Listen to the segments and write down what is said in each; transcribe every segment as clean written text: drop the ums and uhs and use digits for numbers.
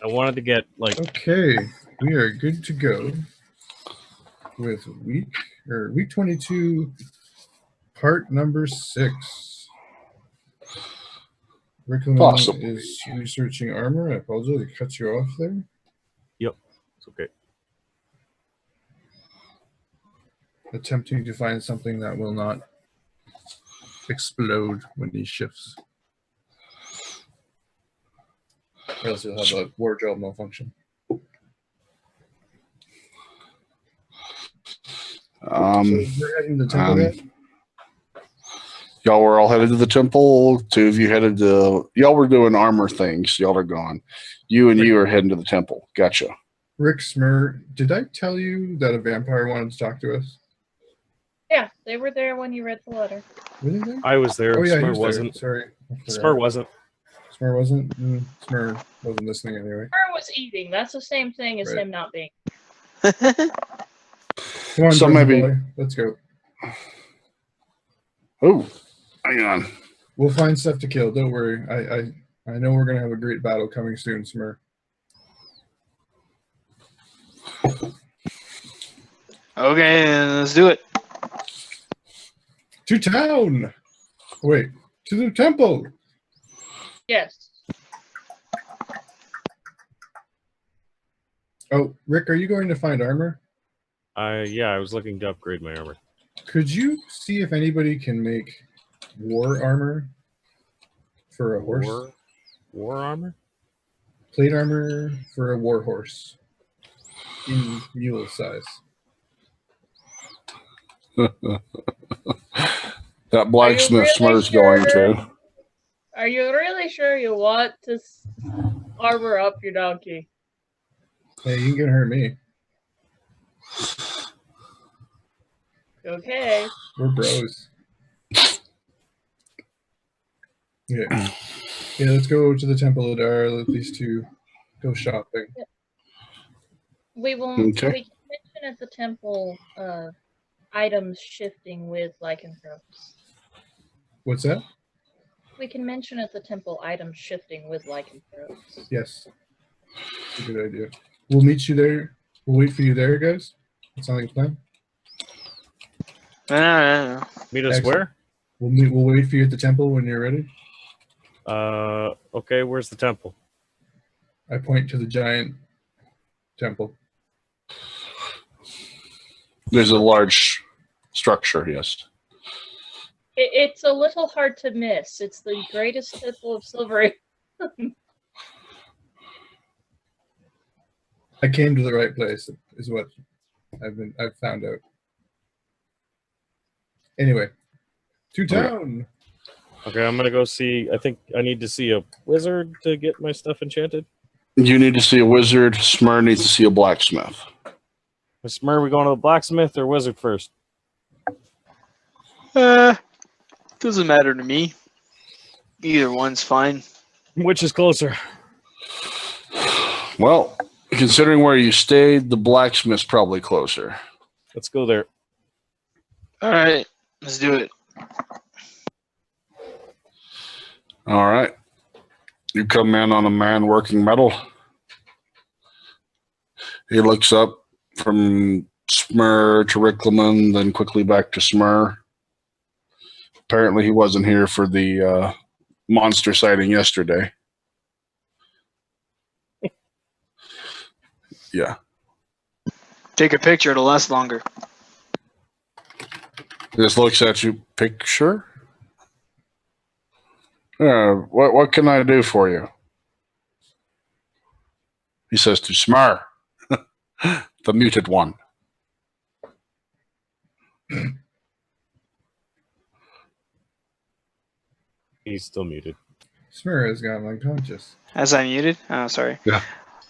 I wanted to get like. Okay, we are good to go with week 22, part number 6. Riclamin Awesome. is researching armor. I apologize, it cuts you off there. Yep, it's okay. Attempting to find something that will not explode when he shifts. Or else you'll have a wardrobe malfunction. So you're heading to the temple yet? Y'all were all headed to the temple. 2 of you headed to. Y'all were doing armor things. Y'all are gone. You are heading to the temple. Gotcha. Rick Smurrrrh, did I tell you that a vampire wanted to talk to us? Yeah, they were there when you read the letter. Were they there? I was there. Oh yeah, he Smurrrrh was wasn't. there. Sorry. Smurrrrh wasn't. Smurrrrh wasn't? Smurrrrh wasn't listening anyway. Smurrrrh was eating. That's the same thing as him not being. Come on, So Brother maybe. Boy. Let's go. Oh, hang on. We'll find stuff to kill. Don't worry. I know we're gonna have a great battle coming soon, Smurrrrh. Okay, let's do it. To town! Wait, to the temple! Yes. Oh, Rick, are you going to find armor? Yeah, I was looking to upgrade my armor. Could you see if anybody can make war armor for a horse? War armor? Plate armor for a war horse in mule size. That blacksmith Smurrrrh's going to. Are you really sure you want to armor up your donkey? Hey, you can hurt me. Okay. We're bros. Yeah. Yeah, let's go to the Temple of Dar. Let these two go shopping. We will. Okay. We can mention at the temple items shifting with lycanthropes. What's that? We can mention at the temple items shifting with lycanthropes. Yes. That's a good idea. We'll meet you there. We'll wait for you there, guys. That sounds like a plan. Meet us Excellent. where? We'll wait for you at the temple when you're ready. Okay, where's the temple? I point to the giant temple. There's a large structure, yes. It's a little hard to miss. It's the greatest temple of Silvery. I came to the right place, is what I've found out. Anyway, to town. Okay, I'm gonna go see. I think I need to see a wizard to get my stuff enchanted. You need to see a wizard. Smurrrrh needs to see a blacksmith. Smurrrrh, we going to the blacksmith or wizard first? Doesn't matter to me. Either one's fine. Which is closer? Well, considering where you stayed, the blacksmith's probably closer. Let's go there. All right, let's do it. All right. You come in on a man working metal. He looks up from Smurrrrh to Riclamin, then quickly back to Smurrrrh. Apparently he wasn't here for the monster sighting yesterday. Yeah. Take a picture, it'll last longer. Just looks at you. Picture? What can I do for you? He says to Smurrrrh, the muted one. He's still muted. Smurrrrh has gone unconscious. As I muted? Oh, sorry. Yeah.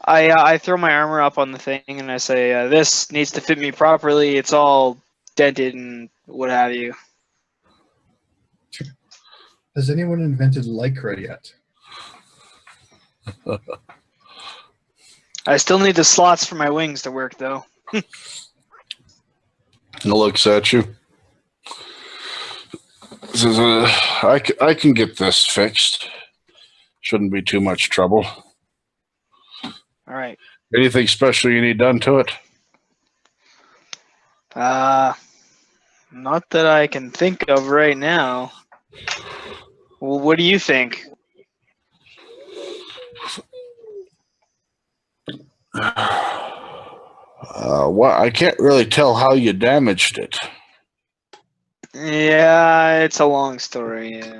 I throw my armor up on the thing and I say, this needs to fit me properly. It's all dented and what have you. Has anyone invented Lycra yet? I still need the slots for my wings to work, though. He looks at you. Says, I can get this fixed. Shouldn't be too much trouble. All right. Anything special you need done to it? Not that I can think of right now. Well, what do you think? Well, I can't really tell how you damaged it. Yeah, it's a long story. Yeah.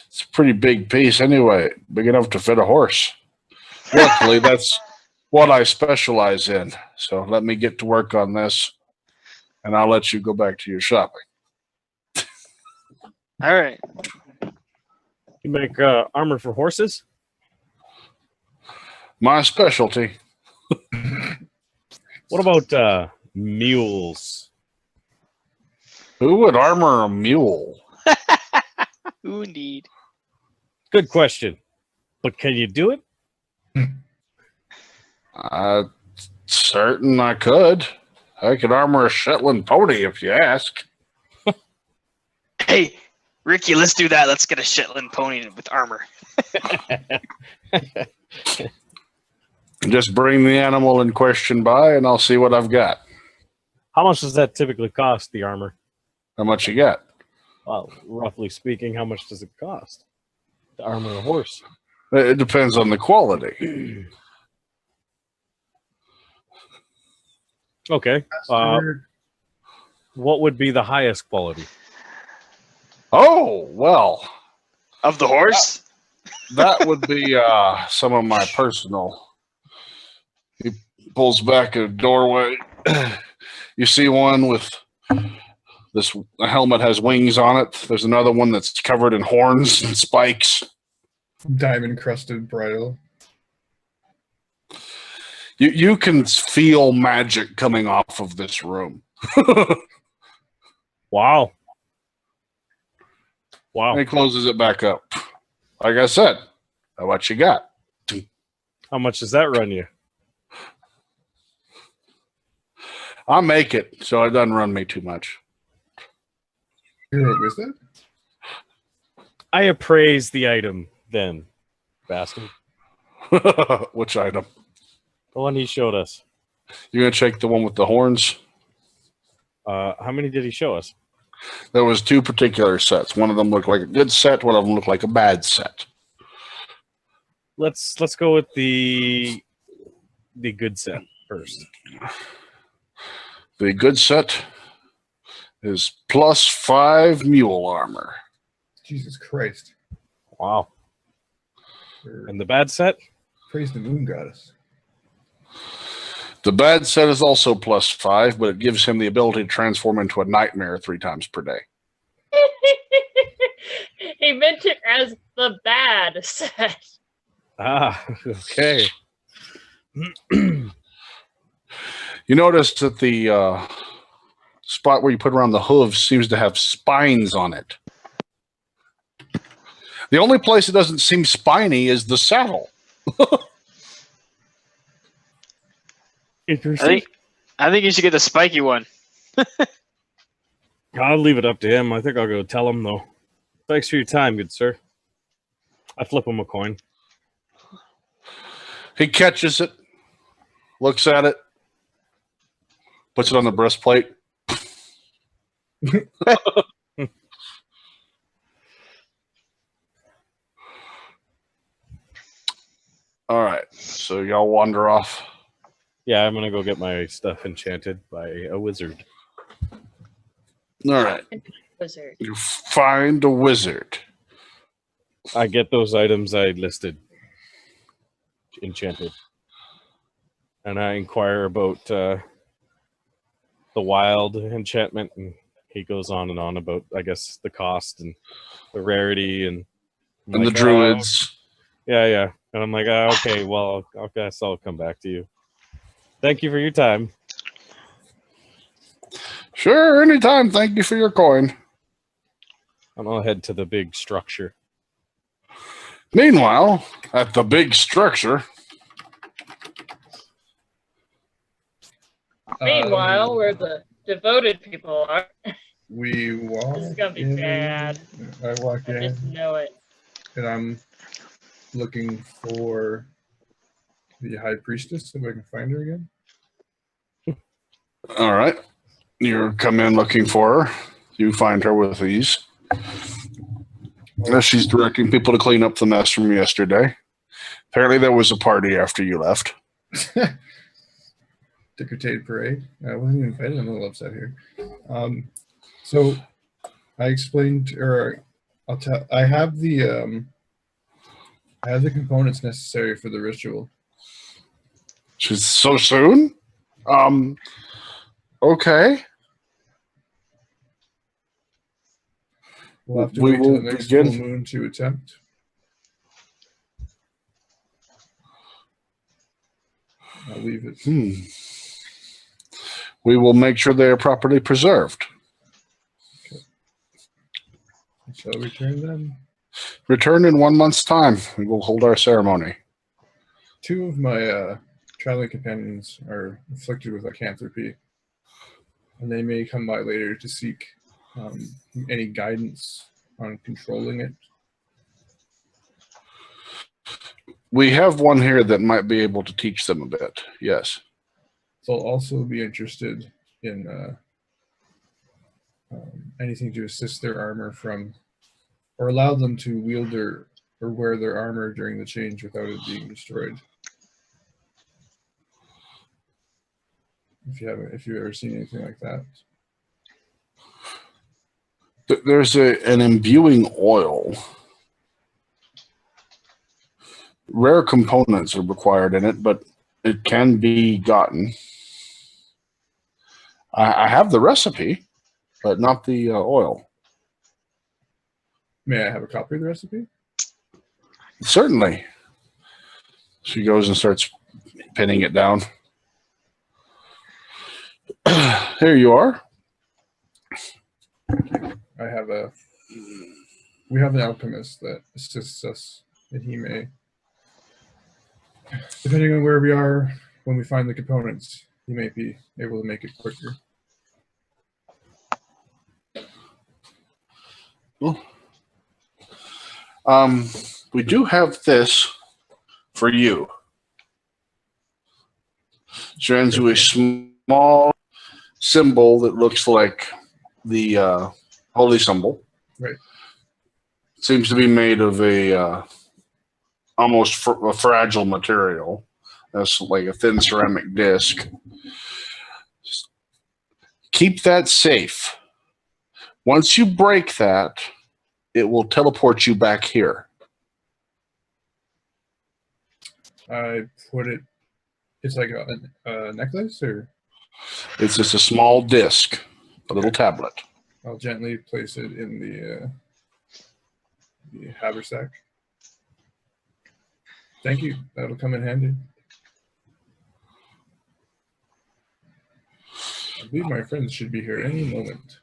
It's a pretty big piece anyway, big enough to fit a horse. Luckily, that's what I specialize in. So let me get to work on this, and I'll let you go back to your shopping. All right. You make armor for horses? My specialty. What about mules? Who would armor a mule? Ooh, indeed. Good question. But can you do it? Certain I could. I could armor a Shetland pony if you ask. Hey, Ricky, let's do that. Let's get a Shetland pony with armor. Just bring the animal in question by, and I'll see what I've got. How much does that typically cost, the armor? How much you got? Well, roughly speaking, how much does it cost to armor a horse? It depends on the quality. Okay. What would be the highest quality? Oh, well, Of the horse? that would be some of my personal. He pulls back a doorway. You see one with this helmet has wings on it. There's another one that's covered in horns and spikes. Diamond crusted bridle. You can feel magic coming off of this room. Wow. And Wow. he closes it back up. Like I said, what you got? How much does that run you? I make it, so it doesn't run me too much. You're a wizard? I appraise the item then, bastard. Which item? The one he showed us. You're gonna check the one with the horns? How many did he show us? There was two particular sets. One of them looked like a good set. One of them looked like a bad set. Let's go with the good set first. The good set is +5 mule armor. Jesus Christ. Wow. Or And the bad set? praise the moon goddess. The bad set is also +5, but it gives him the ability to transform into a nightmare 3 times per day. He meant it as the bad set. Ah, okay. You notice that the spot where you put around the hooves seems to have spines on it. The only place it doesn't seem spiny is the saddle. Interesting. I think you should get the spiky one. I'll leave it up to him. I think I'll go tell him, though. Thanks for your time, good sir. I flip him a coin. He catches it, looks at it, puts it on the breastplate. All right, so y'all wander off. Yeah, I'm going to go get my stuff enchanted by a wizard. All right, Wizard. you find a wizard. I get those items I listed enchanted. And I inquire about the wild enchantment, and he goes on and on about, I guess, the cost and the rarity and I'm And like, the druids. Yeah. And I'm like, okay, well, I guess I'll come back to you. Thank you for your time. Sure, anytime. Thank you for your coin. I'm gonna head to the big structure. Meanwhile, at the big structure, Meanwhile, where the devoted people are, we walk. this is gonna be in, bad. I walk I in just know it. and I'm looking for the high priestess, if I can find her again. All right. You come in looking for her. You find her with ease. As she's directing people to clean up the mess from yesterday. Apparently there was a party after you left. Tickertate parade. I wasn't even invited. I'm a little upset here. So I explained, or I'll tell. I have the components necessary for the ritual. She's so soon? Okay. We'll have to We wait till will the next begin. full moon to attempt. I'll leave it. We will make sure they are properly preserved. I shall return them. Return in 1 month's time. We will hold our ceremony. 2 of my traveling companions are afflicted with lycanthropy, and they may come by later to seek any guidance on controlling it. We have one here that might be able to teach them a bit. Yes. They'll also be interested in anything to assist their armor from, or allow them to wield their or wear their armor during the change without it being destroyed. If you've ever seen anything like that. There's an imbuing oil. Rare components are required in it, but it can be gotten. I have the recipe, but not the oil. May I have a copy of the recipe? Certainly. She goes and starts pinning it down. Here you are. We have an alchemist that assists us, and he may, depending on where we are when we find the components, he may be able to make it quicker. We do have this for you. She hands you a small symbol that looks like the holy symbol. Right. Seems to be made of a almost a fragile material. That's like a thin ceramic disc. Keep that safe. Once you break that, it will teleport you back here. I put it. It's like a necklace, or It's just a small disc, a little tablet. I'll gently place it in the haversack. Thank you. That'll come in handy. I believe my friends should be here any moment.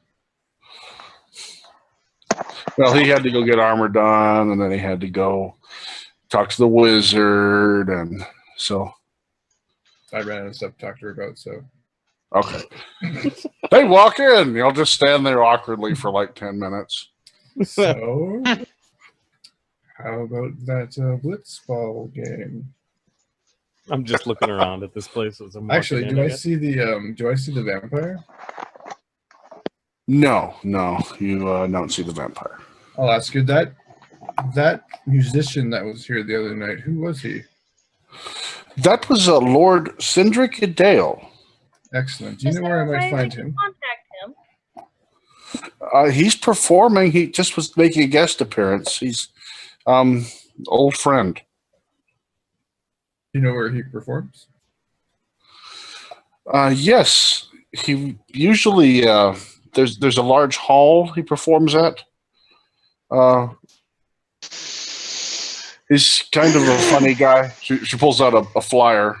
Well, he had to go get armor done, and then he had to go talk to the wizard, and so. I ran out of stuff to talk to her about, so. Okay. They walk in. You'll just stand there awkwardly for like 10 minutes. So, how about that blitzball game? I'm just looking around at this place as I'm walking Actually, in, do I guess. see the vampire? No, you don't see the vampire. I'll ask you that musician that was here the other night. Who was he? That was Lord Cindric Idale. Excellent. Do you know where I might find him? Contact him. He's performing. He just was making a guest appearance. He's old friend. Do you know where he performs? Yes, he usually there's a large hall he performs at. He's kind of a funny guy. She pulls out a flyer.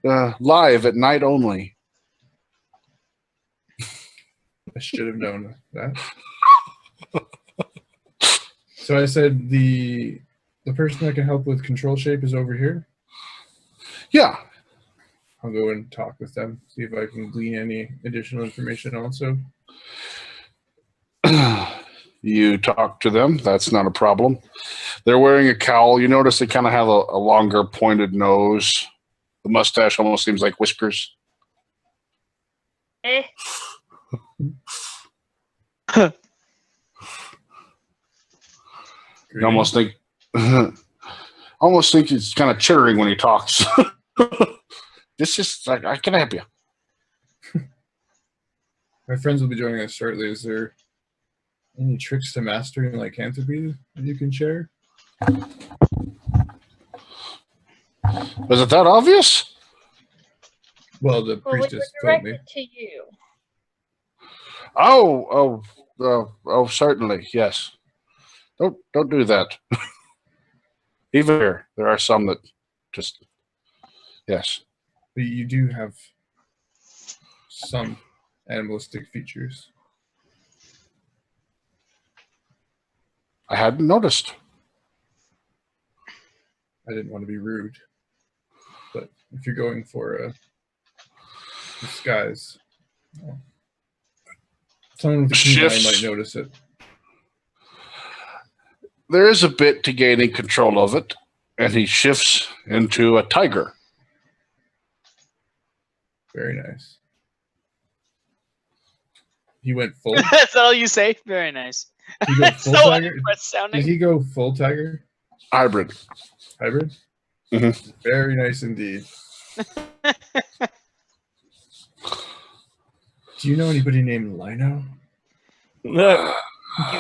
Live at night only. I should have known that. So I said the person that can help with control shape is over here. Yeah. I'll go and talk with them, see if I can glean any additional information also. You talk to them. That's not a problem. They're wearing a cowl. You notice they kind of have a longer pointed nose. The mustache almost seems like whiskers. Eh. You almost think he's kind of chittering when he talks. This is like, I can help you. My friends will be joining us shortly. Is there any tricks to mastering lycanthropy that you can share? Was it that obvious? Well, the Well, we were priestess told me. directed to you. Oh, certainly, yes. Don't do that. Even here, there are some that just, yes. But you do have some animalistic features. I hadn't noticed. I didn't want to be rude, but if you're going for a disguise, well, someone with a keen eye might notice it. There is a bit to gaining control of it, and he shifts into a tiger. Very nice. He went full. That's all you say? Very nice. He go full So tiger? unimpressed sounding. Did he go full tiger? Hybrid. Hybrid? Mhm. Very nice indeed. Do you know anybody named Lino? You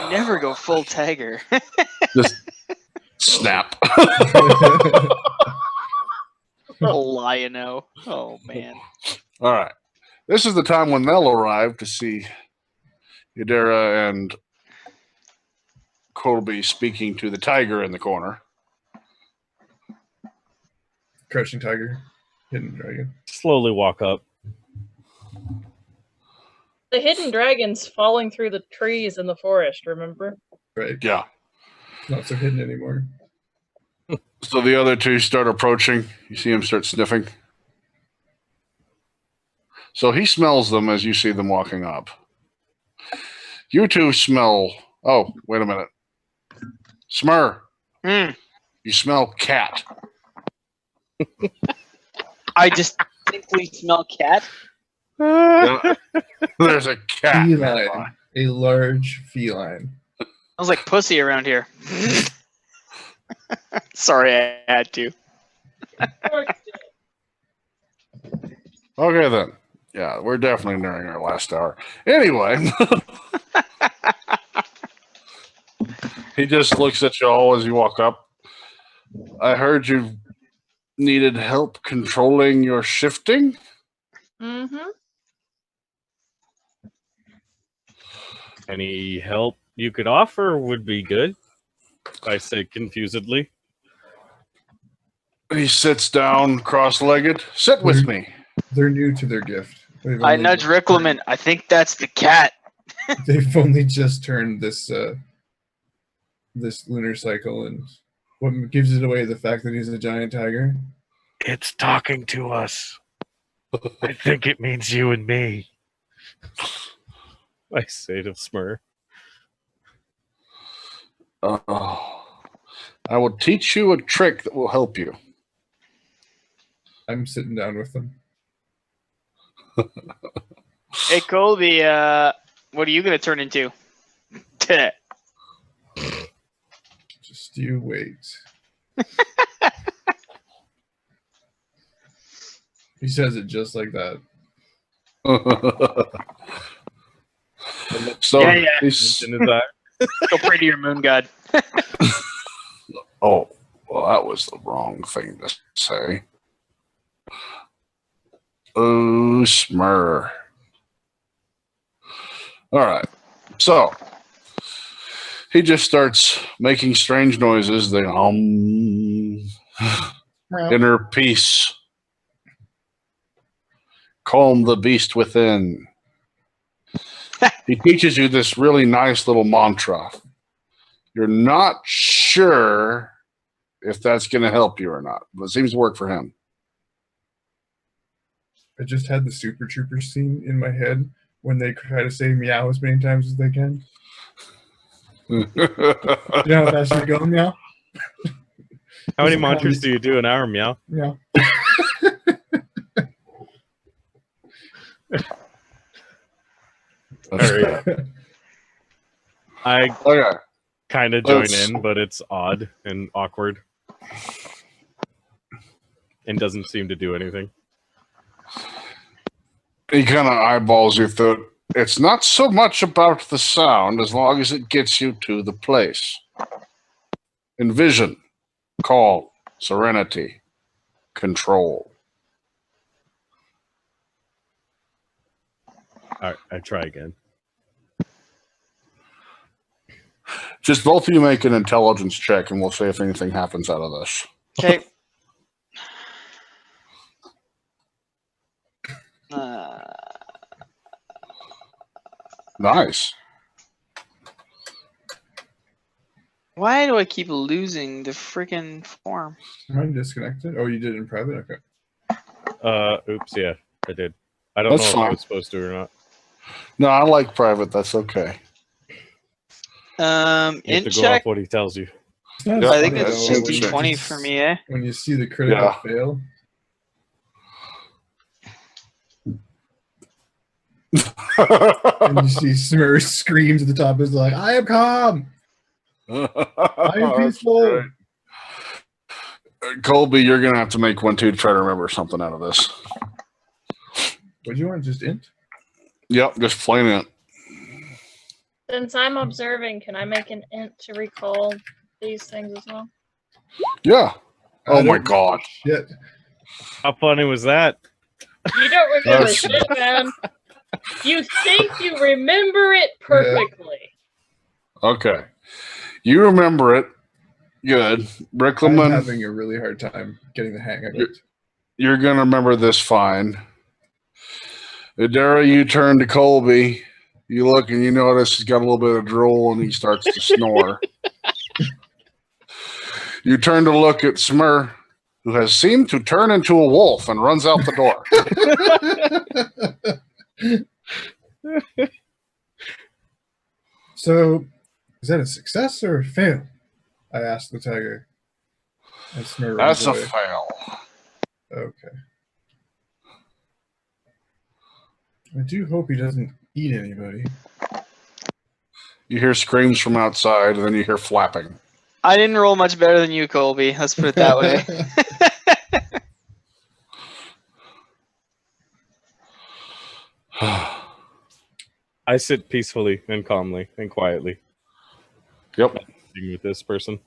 never go full tiger. Just snap. Lion-o. Oh, man. All right. This is the time when they'll arrive to see Yadira and Colby speaking to the tiger in the corner. Crouching tiger, hidden dragon. Slowly walk up. The hidden dragon's falling through the trees in the forest, remember? Right. Yeah. Not so hidden anymore. So the other two start approaching. You see him start sniffing. So he smells them as you see them walking up. You two smell... Oh, wait a minute. Smurrrrh, you smell cat. I distinctly smell cat. Yeah. There's a cat. Feline. A large feline. Smells like pussy around here. Sorry, I had to. Okay, then. Yeah, we're definitely nearing our last hour. Anyway, he just looks at you all as you walk up. I heard you needed help controlling your shifting. Mm-hmm. Any help you could offer would be good, I say confusedly. He sits down cross-legged. Sit with me. They're new to their gift. I nudge Riclamin. I think that's the cat. They've only just turned this this lunar cycle, and what gives it away the fact that he's a giant tiger? It's talking to us. I think it means you and me. I say to Smurrrrh. I will teach you a trick that will help you. I'm sitting down with them. Hey, Colby, what are you going to turn into? Just you wait. He says it just like that. So Yeah. he's, In his eye. Go pray to your moon god. oh, well, that was the wrong thing to say. Oh, Smurrrrh. All right. So he just starts making strange noises. The inner peace. Calm the beast within. He teaches you this really nice little mantra. You're not sure if that's going to help you or not, but it seems to work for him. I just had the Super Troopers scene in my head when they try to say meow as many times as they can. You know how fast you're going now? How many monsters do you do an hour, Meow? Yeah. Alright. I Okay. kind of join Let's- in, but it's odd and awkward. And doesn't seem to do anything. He kind of eyeballs you through it. It's not so much about the sound as long as it gets you to the place. Envision, calm, serenity, control. Alright, I try again. Just both of you make an intelligence check, and we'll see if anything happens out of this. Okay. Nice. Why do I keep losing the freaking form? Am I disconnected? Oh, you did it in private? Okay. Oops, yeah, I did. I don't That's know if fine. I was supposed to or not. No, I like private. That's okay. You have Int to go check. off what he tells you. It's not Yeah, I think funny, that's though, just when you D20 just- for me, eh? When you see the critical Yeah. fail. And you see Smurrrrh screams at the top of his like, I am calm. I am peaceful. Colby, you're going to have to make one too to try to remember something out of this. What do you want? Just int? Yep, just plain it. Since I'm observing, can I make an int to recall these things as well? Yeah. Oh I my don't- God. Shit. How funny was that? You don't remember That's- shit, man. You think you remember it perfectly. Okay. You remember it. Good. I'm Riclamin, having a really hard time getting the hang of it. you're going to remember this fine. Adara, you turn to Colby. You look and you notice he's got a little bit of drool and he starts to snore. You turn to look at Smurrrrh, who has seemed to turn into a wolf and runs out the door. So, is that a success or a fail? I asked the tiger. And Smurrrrh runs That's a away. fail. Okay. I do hope he doesn't eat anybody. You hear screams from outside and then you hear flapping. I didn't roll much better than you, Colby. Let's put it that way. I sit peacefully and calmly and quietly Yep. with this person.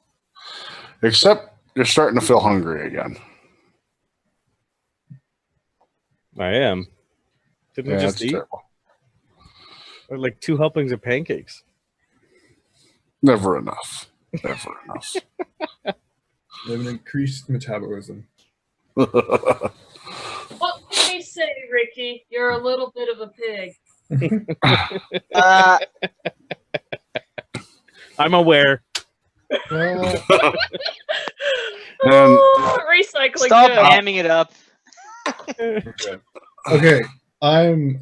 Except you're starting to feel hungry again. I am. Didn't Yeah, I just that's eat? terrible. Like 2 helpings of pancakes. Never enough. Never enough. They have an increased metabolism. What can we say, Ricky? You're a little bit of a pig. Uh, I'm aware. Well, Oh, recycling stop joke. hamming it up. okay, I'm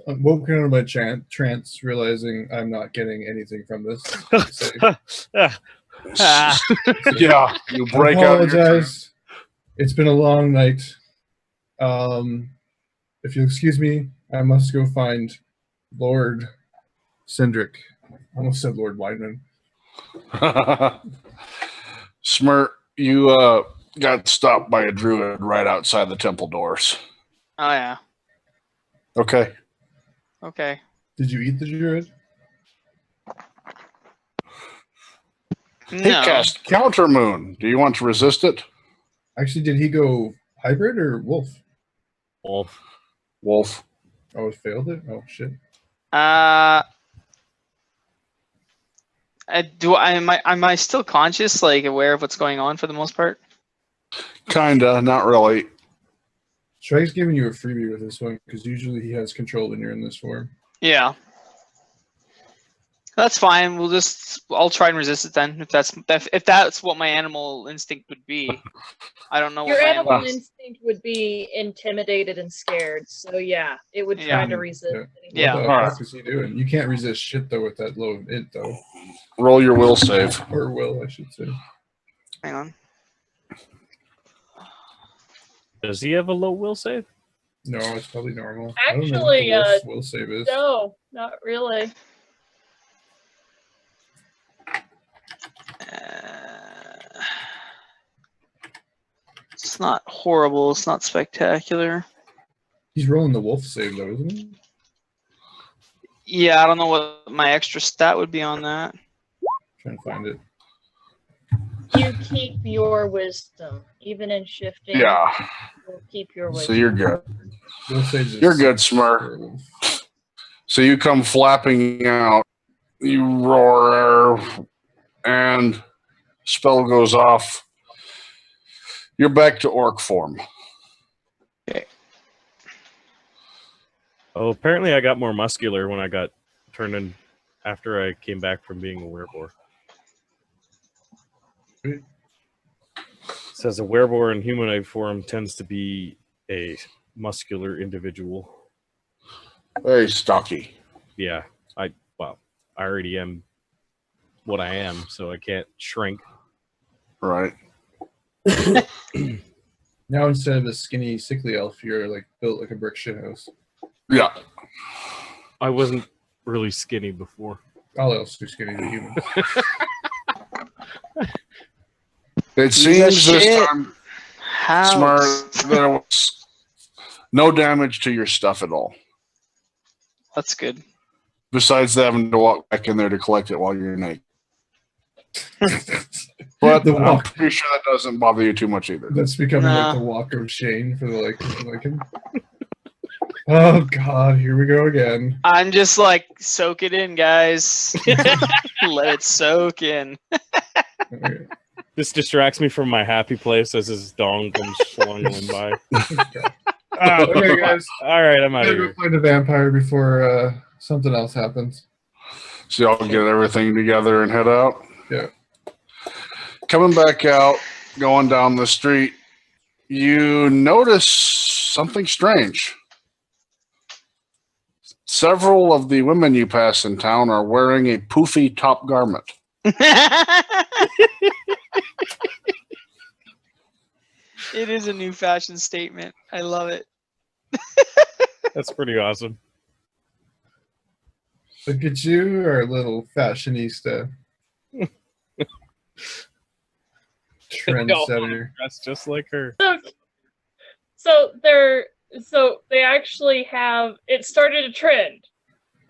woken out of my trance, realizing I'm not getting anything from this. Ah. Yeah, you I break out. Of your apologize. It's been a long night. If you'll excuse me, I must go find Lord Cindric. I almost said Lord Weidman. Smurrrrh, you got stopped by a druid right outside the temple doors. Oh yeah. Okay. Okay. Did you eat the druid? He No. cast Counter Moon. Do you want to resist it? Actually, did he go hybrid or wolf? Wolf. Wolf. Oh, it failed it? Oh, shit. Am I still conscious, like aware of what's going on for the most part? Kinda, not really. Sragg's giving you a freebie with this one because usually he has control when you're in this form. Yeah. That's fine. I'll try and resist it then. If that's what my animal instinct would be. I don't know Your what my animal animal. instinct would be intimidated and scared. So yeah, it would try to resist. Yeah. What the Alright. fuck is he doing? You can't resist shit though with that low of int though, Roll your will save. or will I should say. Hang on. Does he have a low will save? No, it's probably normal. Actually, I don't know what the wolf's will save is. No, not really. It's not horrible. It's not spectacular. He's rolling the wolf save though, isn't he? Yeah, I don't know what my extra stat would be on that. Trying to find it. You keep your wisdom, even in shifting. Yeah. You'll keep your wisdom. So you're good. Will saves is You're good, 6 Smurrrrh. for a wolf. So you come flapping out. You roar, and spell goes off. You're back to orc form. Oh, apparently I got more muscular when I got turned in after I came back from being a werewolf. Sweet. Says a werewolf in humanoid form tends to be a muscular individual. Very stocky. Yeah, I already am what I am, so I can't shrink. Right. Now instead of a skinny, sickly elf, you're like built like a brick shithouse. Yeah. I wasn't really skinny before. All elves are skinny to humans. It seems this shit. time, How? Smurrrrh, there was no damage to your stuff at all. That's good. Besides having to walk back in there to collect it while you're naked. But The I'm walk. pretty sure that doesn't bother you too much either. That's becoming Nah. like the walk of shame for the like him. Oh god, here we go again. I'm just like, soak it in, guys. Let it soak in. Okay. This distracts me from my happy place as his dong comes swunging by. Okay, guys. All right, I'm out Gotta of go here. find a vampire before something else happens. So y'all get everything together and head out? Yeah. Coming back out, going down the street, you notice something strange. Several of the women you pass in town are wearing a poofy top garment. It is a new fashion statement. I love it. That's pretty awesome. Look at you, our little fashionista. Trendsetter. That's just like her. So they actually have it started a trend.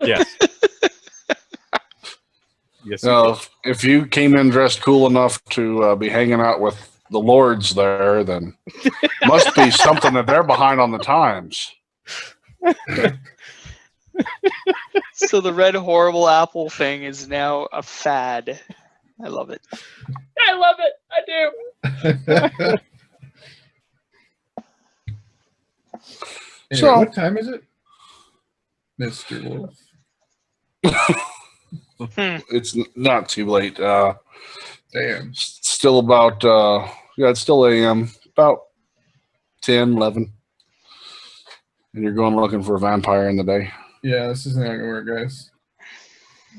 Yes. Yes. you Now, did. if you came in dressed cool enough to be hanging out with the lords there, then must be something that they're behind on the times. So the red horrible apple thing is now a fad. I love it. I love it. I do. Anyway, So- what time is it? Mr. Wolf. It's not too late. Damn. Still about, it's still AM, about 10, 11. And you're going looking for a vampire in the day. Yeah, this isn't gonna work, guys.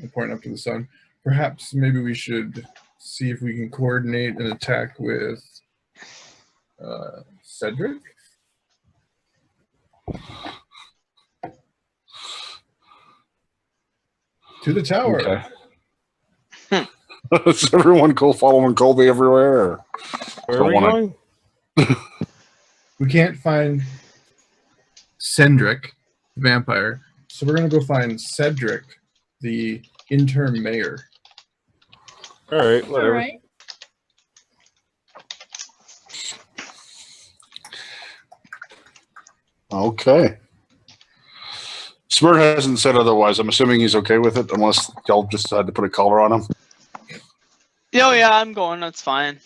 I'm pointing up to the sun. Perhaps maybe we should see if we can coordinate an attack with Cedric. To the tower. Okay. Is everyone cool following Colby everywhere? Or? Where So are we wanna- going? We can't find Cedric, the vampire, so we're gonna go find Cedric, the interim mayor. All right, All whatever. right. Okay. Smurrrrh hasn't said otherwise. I'm assuming he's okay with it, unless y'all just had to put a collar on him. Oh yeah, I'm going. That's fine.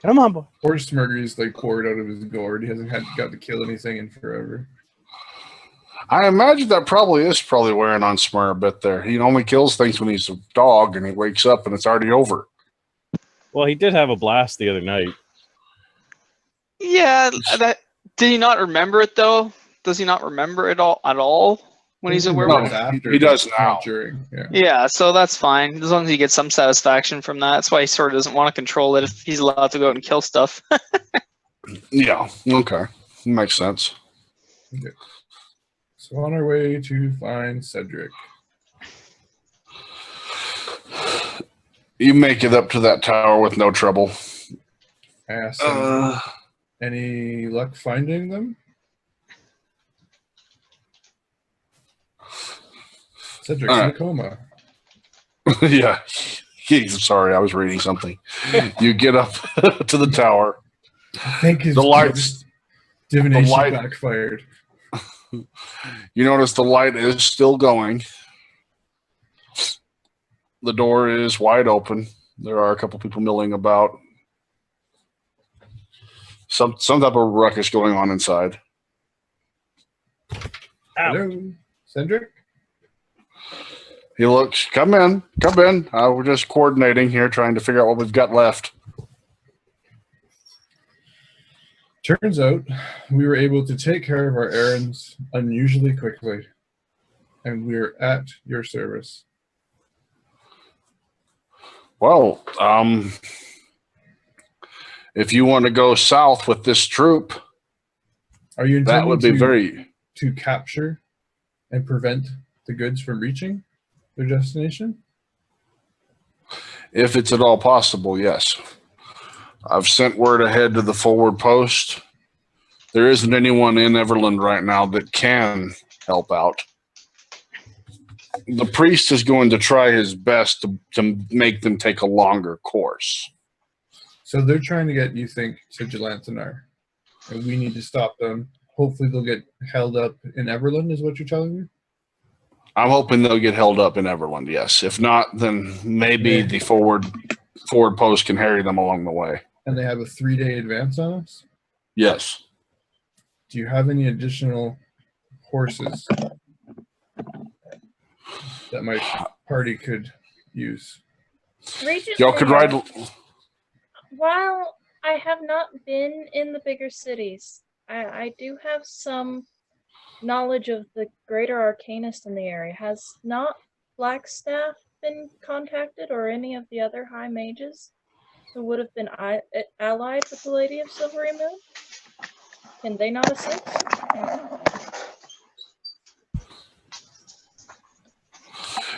Come on, boy. Or Smurrrrh's like poured out of his gourd. He hasn't got to kill anything in forever. I imagine that probably is wearing on Smurrrrh a bit there. He only kills things when he's a dog and he wakes up and it's already over. Well, he did have a blast the other night. Yeah, that did he not remember it though? Does he not remember it all at all when he's a He werewolf? remembers after, he does but now. not during. Yeah. Yeah, so that's fine as long as he gets some satisfaction from that. That's why he sort of doesn't want to control it if he's allowed to go out and kill stuff. Yeah. Okay. Makes sense. Okay. So on our way to find Cedric. You make it up to that tower with no trouble. I asked him, any luck finding them? Cedric's in a coma. Yeah. Sorry, I was reading something. You get up to the tower. I think his The lights. divination light- backfired. You notice the light is still going. The door is wide open. There are a couple people milling about. Some type of ruckus going on inside. Hello, Cedric? He looks, come in. We're just coordinating here, trying to figure out what we've got left. Turns out we were able to take care of our errands unusually quickly, and we're at your service. Well, if you want to go south with this troop, Are you that would be intending to capture and prevent the goods from reaching their destination? if it's at all possible, yes. I've sent word ahead to the forward post. There isn't anyone in Everland right now that can help out. The priest is going to try his best to make them take a longer course. So they're trying to get, you think, to Gelantinar, and we need to stop them. Hopefully they'll get held up in Everland, is what you're telling me? I'm hoping they'll get held up in Everland, yes. If not, then maybe the forward post can harry them along the way. And they have a 3-day advance on us? Yes. Do you have any additional horses that my party could use? Regis Y'all could ride. While I have not been in the bigger cities, I do have some knowledge of the greater arcanist in the area. Has not Blackstaff been contacted, or any of the other high mages who would have been allied with the Lady of Silvery Moon? Can they not assist?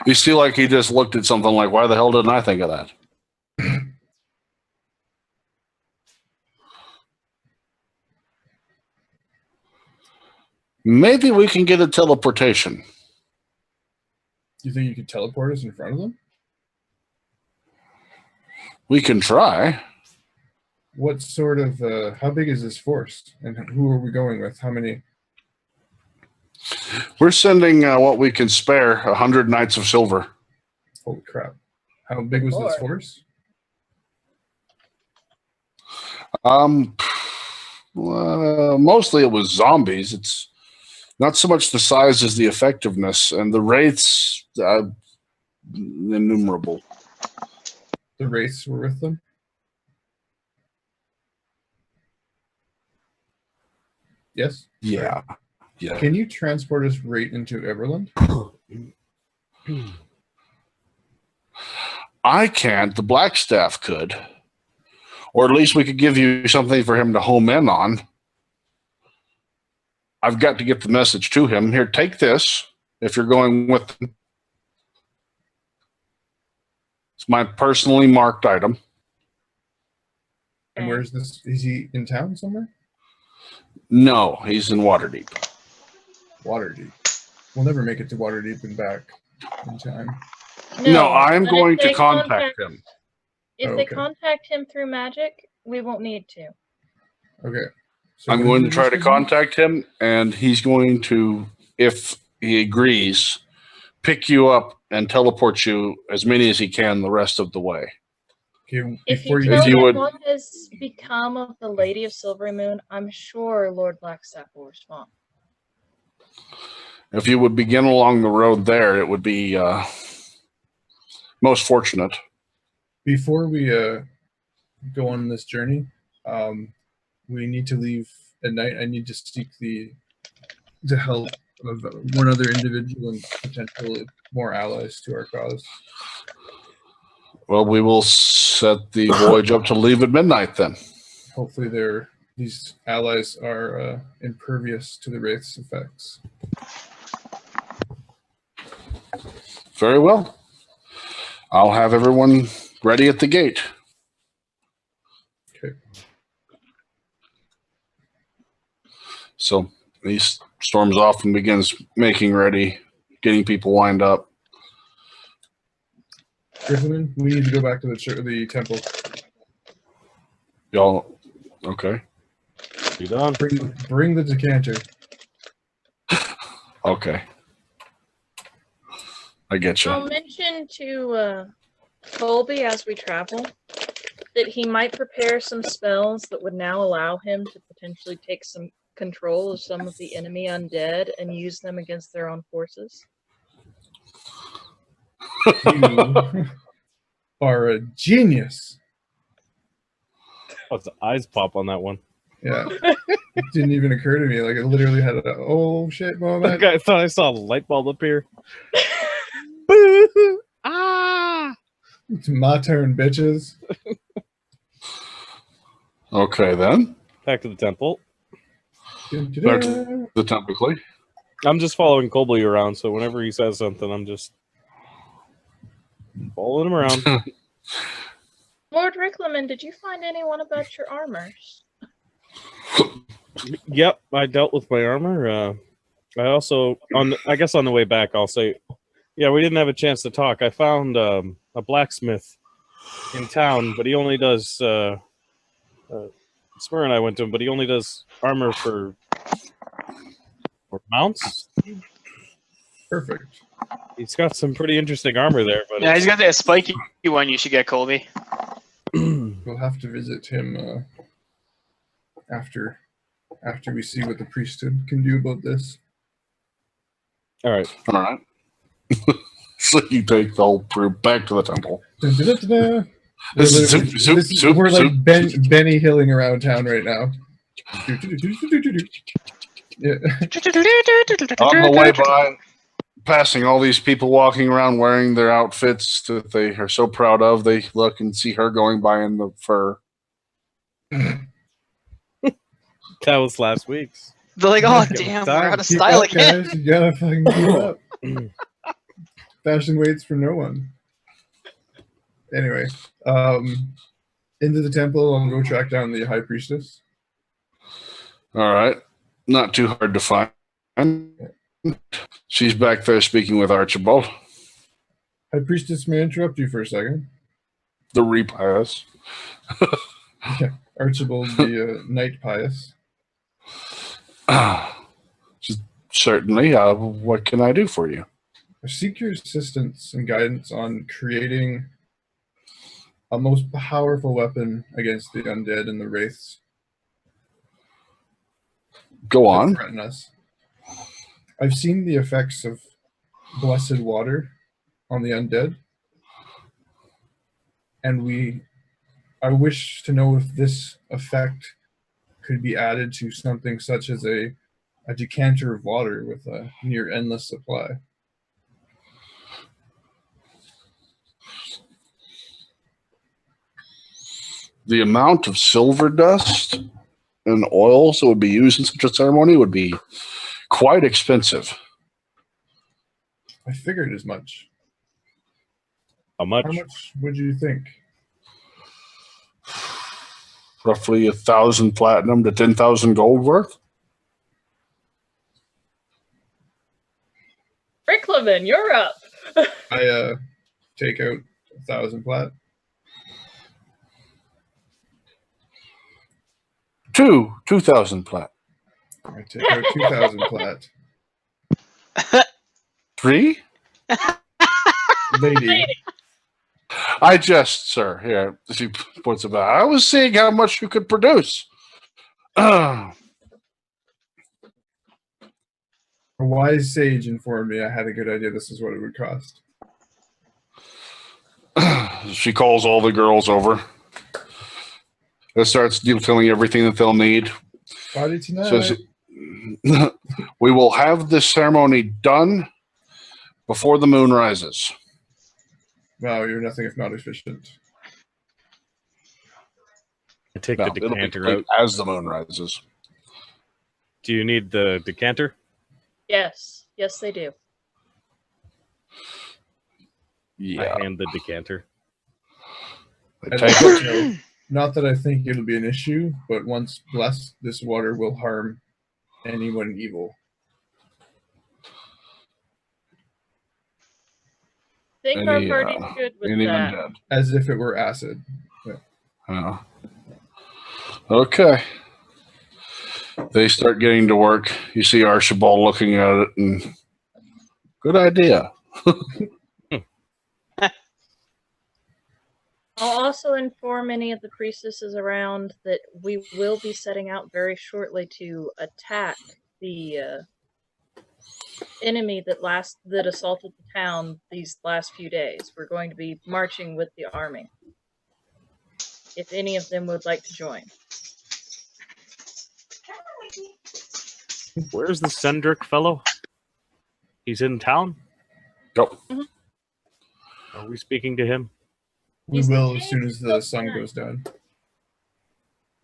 You see, like he just looked at something like, why the hell didn't I think of that? Maybe we can get a teleportation. Do you think you could teleport us in front of them? We can try. What sort of, how big is this force? And who are we going with? How many? We're sending what we can spare, 100 Knights of Silver. Holy crap. How big was this force? Mostly it was zombies. It's not so much the size as the effectiveness, and the wraiths, innumerable. The wraiths were with them? Yes? Yeah. Yeah. Can you transport us right into Everland? I can't. The Blackstaff could. Or at least we could give you something for him to home in on. I've got to get the message to him. Here, take this if you're going with him. It's my personally marked item. And where's this? Is he in town somewhere? No, he's in Waterdeep. Waterdeep. We'll never make it to Waterdeep and back in time. No, I'm but going if to they contact him. If they Okay. contact him through magic, we won't need to. Okay. So I'm what going is to try it to listed on? contact him, and he's going to, if he agrees, pick you up and teleport you as many as he can the rest of the way. Okay, If before you you tell you me would- what has become of the Lady of Silvery Moon, I'm sure Lord Blackstaff will respond. If you would begin along the road there, it would be most fortunate. Before we go on this journey, we need to leave at night. I need to seek the help of one other individual and potentially more allies to our cause. Well, we will set the voyage up to leave at midnight then. Hopefully, these allies are impervious to the Wraith's effects. Very well. I'll have everyone ready at the gate. Okay. So he storms off and begins making ready, getting people lined up. Riclamin, we need to go back to the temple. Y'all, okay? You done? Bring the decanter. Okay. I get you. I'll mention to Colby as we travel that he might prepare some spells that would now allow him to potentially take some control of some of the enemy undead and use them against their own forces. You are a genius. Oh, the eyes pop on that one. Yeah. It didn't even occur to me. Like, it literally had a oh shit moment. I thought I saw a light bulb appear. Ah! It's my turn, bitches. Okay, then. Back to the temple. Back to the temple, Clay. I'm just following Colby around, so whenever he says something, I'm just following him around. Lord Riclamin, did you find anyone about your armors? Yep, I dealt with my armor. I also, I guess on the way back, I'll say, yeah, we didn't have a chance to talk. I found a blacksmith in town, but he only does. Smurrrrh and I went to him, but he only does armor for mounts. Perfect. He's got some pretty interesting armor there, but Yeah, he's got that spiky one you should get, Colby. We'll have to visit him after we see what the priesthood can do about this. all right. All right. So you take the whole group back to the temple. Da-da-da-da. This is We're like Benny Hilling around town right now. Yeah. On the way by, passing all these people walking around wearing their outfits that they are so proud of, they look and see her going by in the fur. That was last week's. They're like, oh, Give it damn, time. we're out of Keep style up, again. guys. You gotta fucking keep up. Fashion waits for no one. Anyway, into the temple and go track down the high priestess. All right. Not too hard to find. She's back there speaking with Archibald. High priestess, may I interrupt you for a second? The repious. Archibald, the knight pious. Certainly. What can I do for you? I seek your assistance and guidance on creating a most powerful weapon against the undead and the wraiths. Go that on. threaten us. I've seen the effects of blessed water on the undead, and I wish to know if this effect could be added to something such as a decanter of water with a near endless supply. The amount of silver dust and oils that would be used in such a ceremony would be quite expensive. I figured as much. How much? How much would you think? Roughly 1,000 platinum to 10,000 gold worth. Riclamin, you're up. I take out 1,000 plat. 2,000 plat. I take out 2,000 plat. 3? Lady. I jest, sir. Here, she points about. I was seeing how much you could produce. A wise sage informed me I had a good idea this is what it would cost. She calls all the girls over. It starts detailing everything that they'll need. Party tonight. Says, we will have this ceremony done before the moon rises. Wow, you're nothing if not efficient. I take No, the it'll be decanter complete out. as the moon rises. Do you need the decanter? Yes, yes, they do. Yeah. I hand the decanter. I And take also, it. not that I think it'll be an issue, but once blessed, this water will harm anyone evil. Think our Any, party's good with Anyone that. dead. As if it were acid. Okay. They start getting to work. You see Archibald looking at it, and good idea. I'll also inform any of the priestesses around that we will be setting out very shortly to attack the enemy that assaulted the town these last few days. We're going to be marching with the army. If any of them would like to join. Where's the Sendrick fellow? He's in town? Yep. Are we speaking to him? We He's will detained as soon as the until sun tonight. goes down.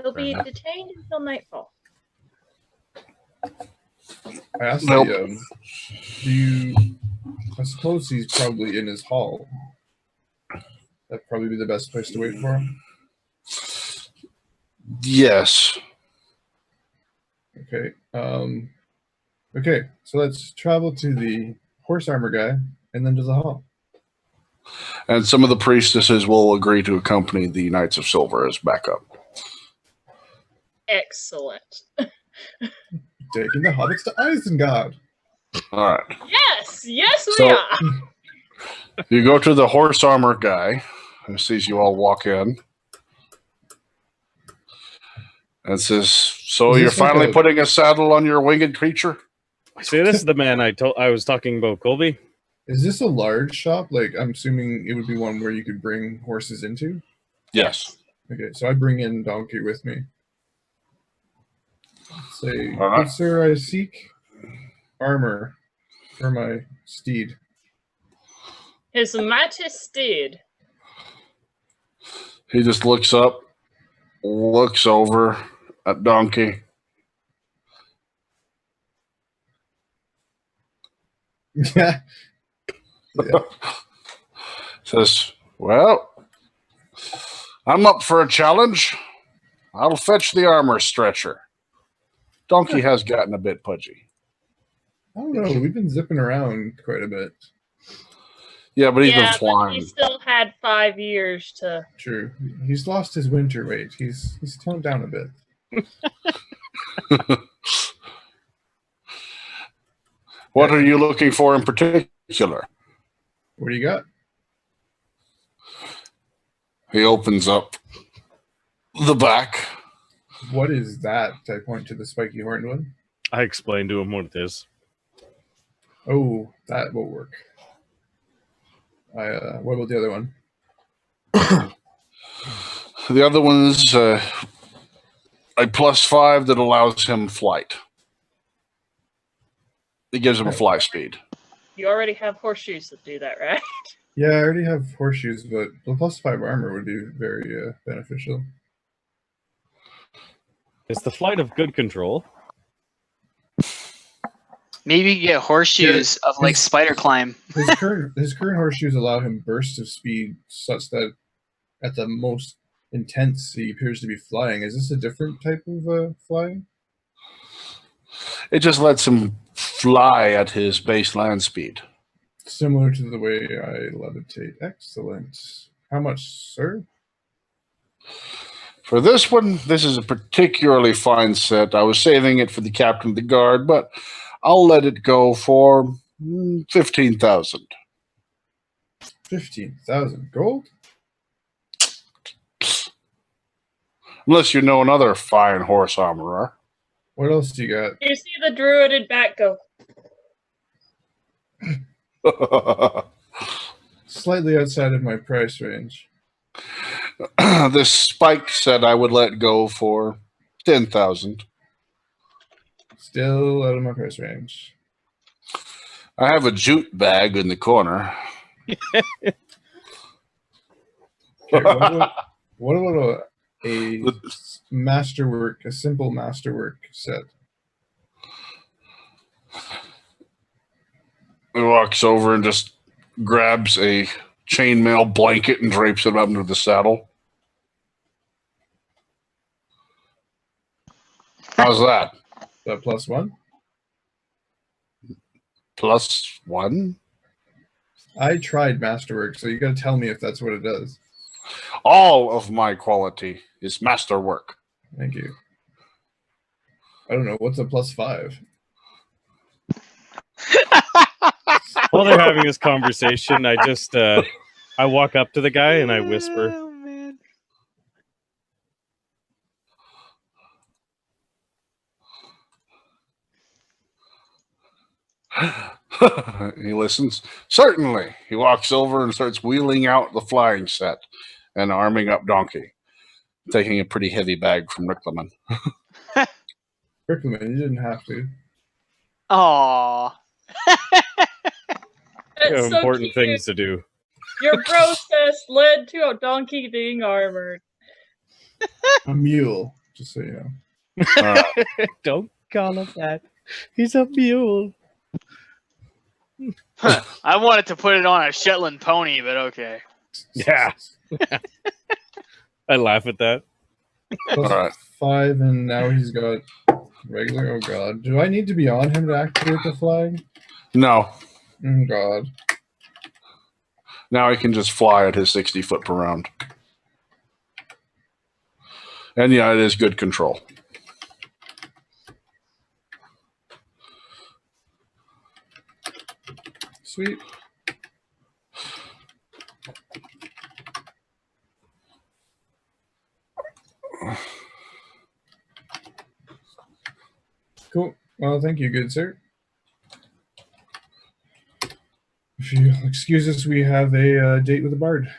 He'll be Fair enough. detained until nightfall. I asked Nope. do you... I suppose he's probably in his hall. That'd probably be the best place to wait for him. Yes. Okay. Okay, so let's travel to the horse armor guy and then to the hall. And some of the priestesses will agree to accompany the Knights of Silver as backup. Excellent. Taking the hobbits to Isengard. All right. Yes, yes, we So- are. You go to the horse armor guy who sees you all walk in and says, so Is you're this like finally a- putting a saddle on your winged creature? See, this is the man I was talking about, Colby. Is this a large shop? Like, I'm assuming it would be one where you could bring horses into? Yes. Okay, so I bring in Donkey with me. Say, All right. good sir, I seek armor for my steed. His Majesty. He just looks up, looks over at Donkey. Yeah. Says, well, I'm up for a challenge. I'll fetch the armor stretcher. Donkey has gotten a bit pudgy. I don't know. We've been zipping around quite a bit. Yeah, but he's been Yeah, but flying. he still had 5 years to. True. He's lost his winter weight. He's toned down a bit. What are you looking for in particular? What do you got? He opens up the back. What is that? I point to the spiky horned one. I explained to him what it is. Oh, that will work. What about the other one? The other one's a +5 that allows him flight. It gives him a fly speed. You already have horseshoes that do that, right? Yeah, I already have horseshoes, but the +5 armor would be very beneficial. It's the flight of good control. Maybe you get horseshoes of like his- spider climb. His current horseshoes allow him bursts of speed such that at the most intense he appears to be flying. Is this a different type of flying? It just lets him fly at his base land speed. Similar to the way I levitate. Excellent. How much, sir? For this one, this is a particularly fine set. I was saving it for the captain of the guard, but I'll let it go for 15,000. 15,000 gold? Unless you know another fine horse armorer. What else do you got? You see the druided back go. Slightly outside of my price range. This Spike said I would let go for 10,000. Still out of my price range. I have a jute bag in the corner. Okay, what about a masterwork, a simple masterwork set? He walks over and just grabs a chainmail blanket and drapes it up into the saddle. How's that? That +1? +1? I tried masterwork, so you got to tell me if that's what it does. All of my quality is masterwork. Thank you. I don't know. What's a +5? While they're having this conversation, I just I walk up to the guy and I whisper, Oh, man. He listens. Certainly. He walks over and starts wheeling out the flying set and arming up Donkey, taking a pretty heavy bag from Riclamin. Riclamin, you didn't have to. Aw. "You have That's so important cute. things to do." Your process led to a donkey being armored. A mule, just so you know. All right. Don't call him that. He's a mule. I wanted to put it on a Shetland pony, but okay. Yeah. I laugh at that. Plus All right. 5, and now he's got regular. Oh god, do I need to be on him to activate the flag? No. Oh god. Now he can just fly at his 60 foot per round. And yeah, it is good control. Sweet. Cool. Well, thank you, good sir. If you'll excuse us, we have a date with a bard.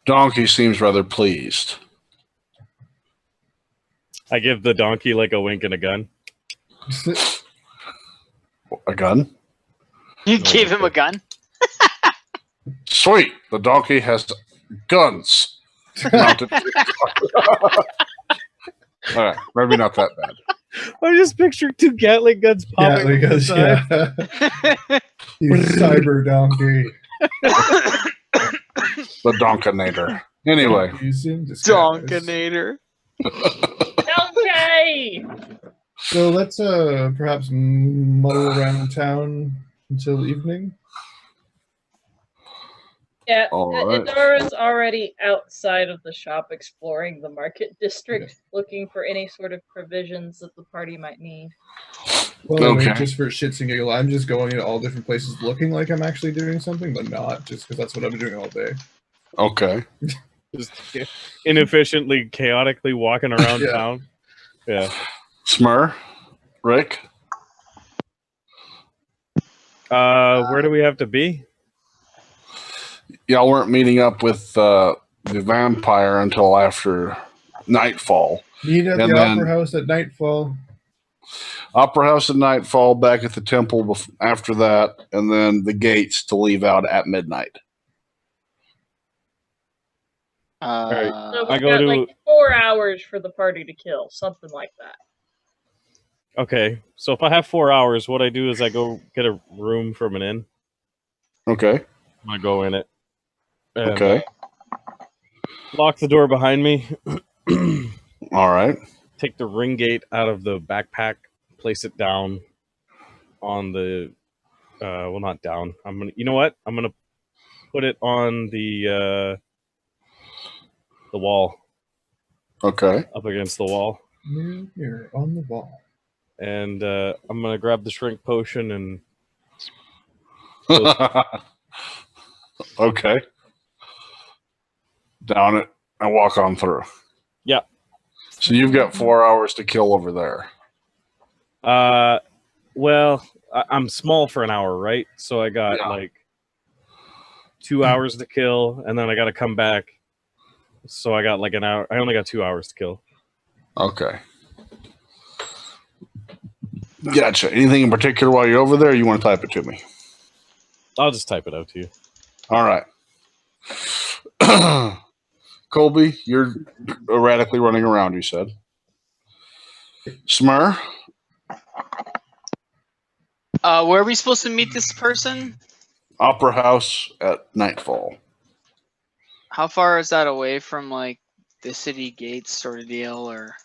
Donkey seems rather pleased. I give the donkey like a wink and a gun. A gun? You gave him a gun? Sweet. The donkey has guns. Mounted. All right. Maybe not that bad. I just picture 2 Gatling guns popping. Yeah, because yeah. You cyber donkey. The Donkinator. Anyway. Using disguise. Donkinator. Donkey! So let's perhaps muddle around town until evening. Yeah, All right. Idara's already outside of the shop exploring the market district, looking for any sort of provisions that the party might need. Well, anyway, Okay. just for shits and giggles, I'm just going into all different places looking like I'm actually doing something, but not, just because that's what I've been doing all day. Okay. Just inefficiently, chaotically walking around Yeah. town. Yeah. Smurrrrh. Rick. Where do we have to be? Y'all weren't meeting up with the vampire until after nightfall. Meet at And the then- Opera House at nightfall. Opera House at nightfall, back at the temple after that, and then the gates to leave out at midnight. So I we've go got to- like 4 hours for the party to kill, something like that. Okay. So if I have 4 hours, what I do is I go get a room from an inn. Okay. I'm going to go in it. And, Okay. lock the door behind me. All right. Take the ring gate out of the backpack. Place it down on the... well, not down. I'm gonna... You know what? I'm going to put it on the wall. Okay. Up against the wall. Mirror on the wall. And I'm going to grab the shrink potion and... Okay. Down it and walk on through. Yeah. So you've got 4 hours to kill over there. Well, I'm small for an hour, right? So I got like 2 hours to kill, and then I got to come back. So I got like an hour. I only got 2 hours to kill. Okay. Gotcha. Anything in particular while you're over there, or you want to type it to me? I'll just type it out to you. All right. Colby, you're erratically running around, you said. Smurrrrh, Where are we supposed to meet this person? Opera House at nightfall. How far is that away from like the city gates sort of deal, or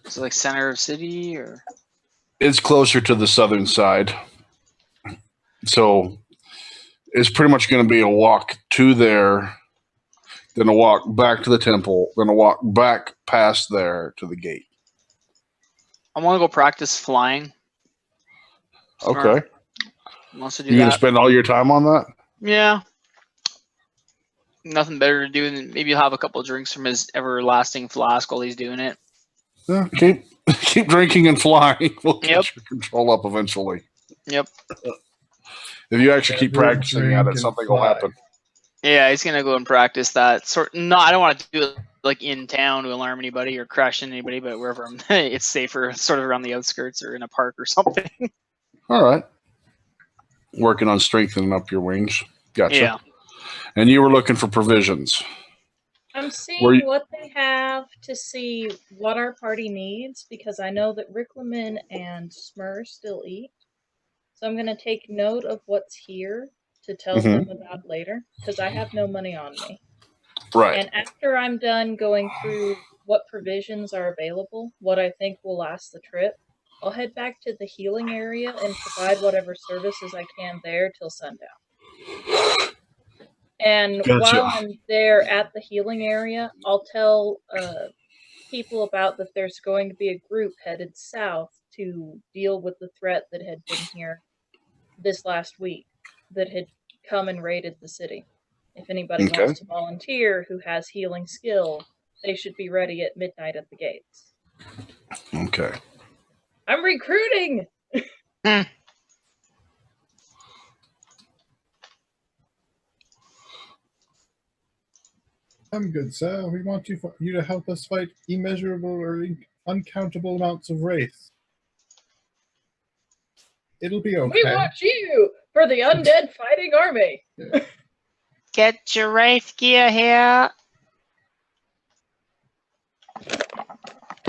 is it like center of city, or? It's closer to the southern side. So it's pretty much going to be a walk to there, then a walk back to the temple, then a walk back past there to the gate. I want to go practice flying. Smurrrrh Okay. wants to do You're going to that. spend all your time on that? Yeah. Nothing better to do than maybe he'll have a couple of drinks from his everlasting flask while he's doing it. Yeah, keep drinking and flying. We'll get Yep. your control up eventually. Yep. If you actually keep Never practicing drink at it, and something will fly. happen. Yeah, he's gonna go and practice that. No, I don't want to do it like in town to alarm anybody or crash into anybody, but wherever it's safer, sort of around the outskirts or in a park or something. All right. Working on strengthening up your wings. Gotcha. Yeah. And you were looking for provisions. I'm Were seeing you- what they have to see what our party needs because I know that Riclamin and Smurrrrh still eat. So I'm going to take note of what's here to tell them about later because I have no money on me. Right. And after I'm done going through what provisions are available, what I think will last the trip, I'll head back to the healing area and provide whatever services I can there till sundown. And Gotcha. while I'm there at the healing area, I'll tell people about that there's going to be a group headed south to deal with the threat that had been here this last week that had come and raided the city. If anybody Okay. wants to volunteer who has healing skill, they should be ready at midnight at the gates. Okay. I'm recruiting! I'm good, sir. We want you to help us fight immeasurable or uncountable amounts of wraiths. It'll be okay. We want you for the undead fighting army! Yeah. Get your wraith gear here.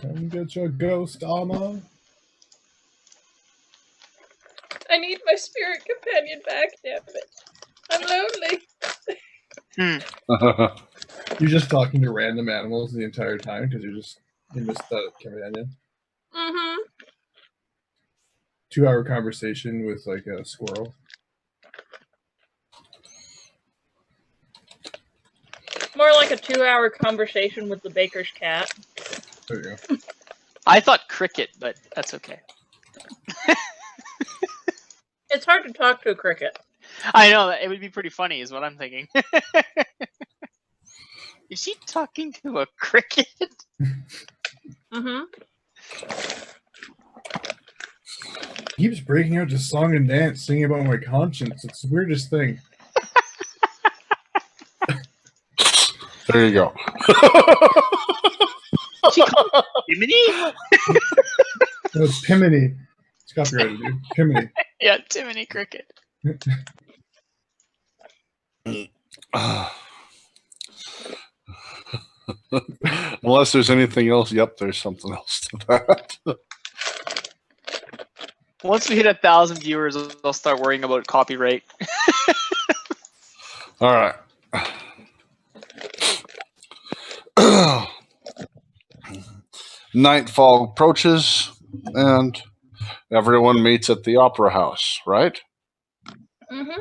Come get your ghost armor. I need my spirit companion back, damn it. I'm lonely. You're just talking to random animals the entire time because you missed the companion. Mm-hmm. 2-hour conversation with like a squirrel. More like a 2-hour conversation with the baker's cat. There you go. I thought cricket, but that's okay. It's hard to talk to a cricket. I know that it would be pretty funny, is what I'm thinking. Is she talking to a cricket? Mm-hmm. Keeps breaking out to song and dance, singing about my conscience. It's the weirdest thing. There you go. She called Timony? No, it's Pimini. It's copyrighted, dude. Pimini. Yeah, Timony Cricket. Unless there's anything else. Yep, there's something else to that. Once we hit 1,000 viewers, I'll start worrying about copyright. All right. Nightfall approaches, and everyone meets at the Opera House, right? Mm-hmm.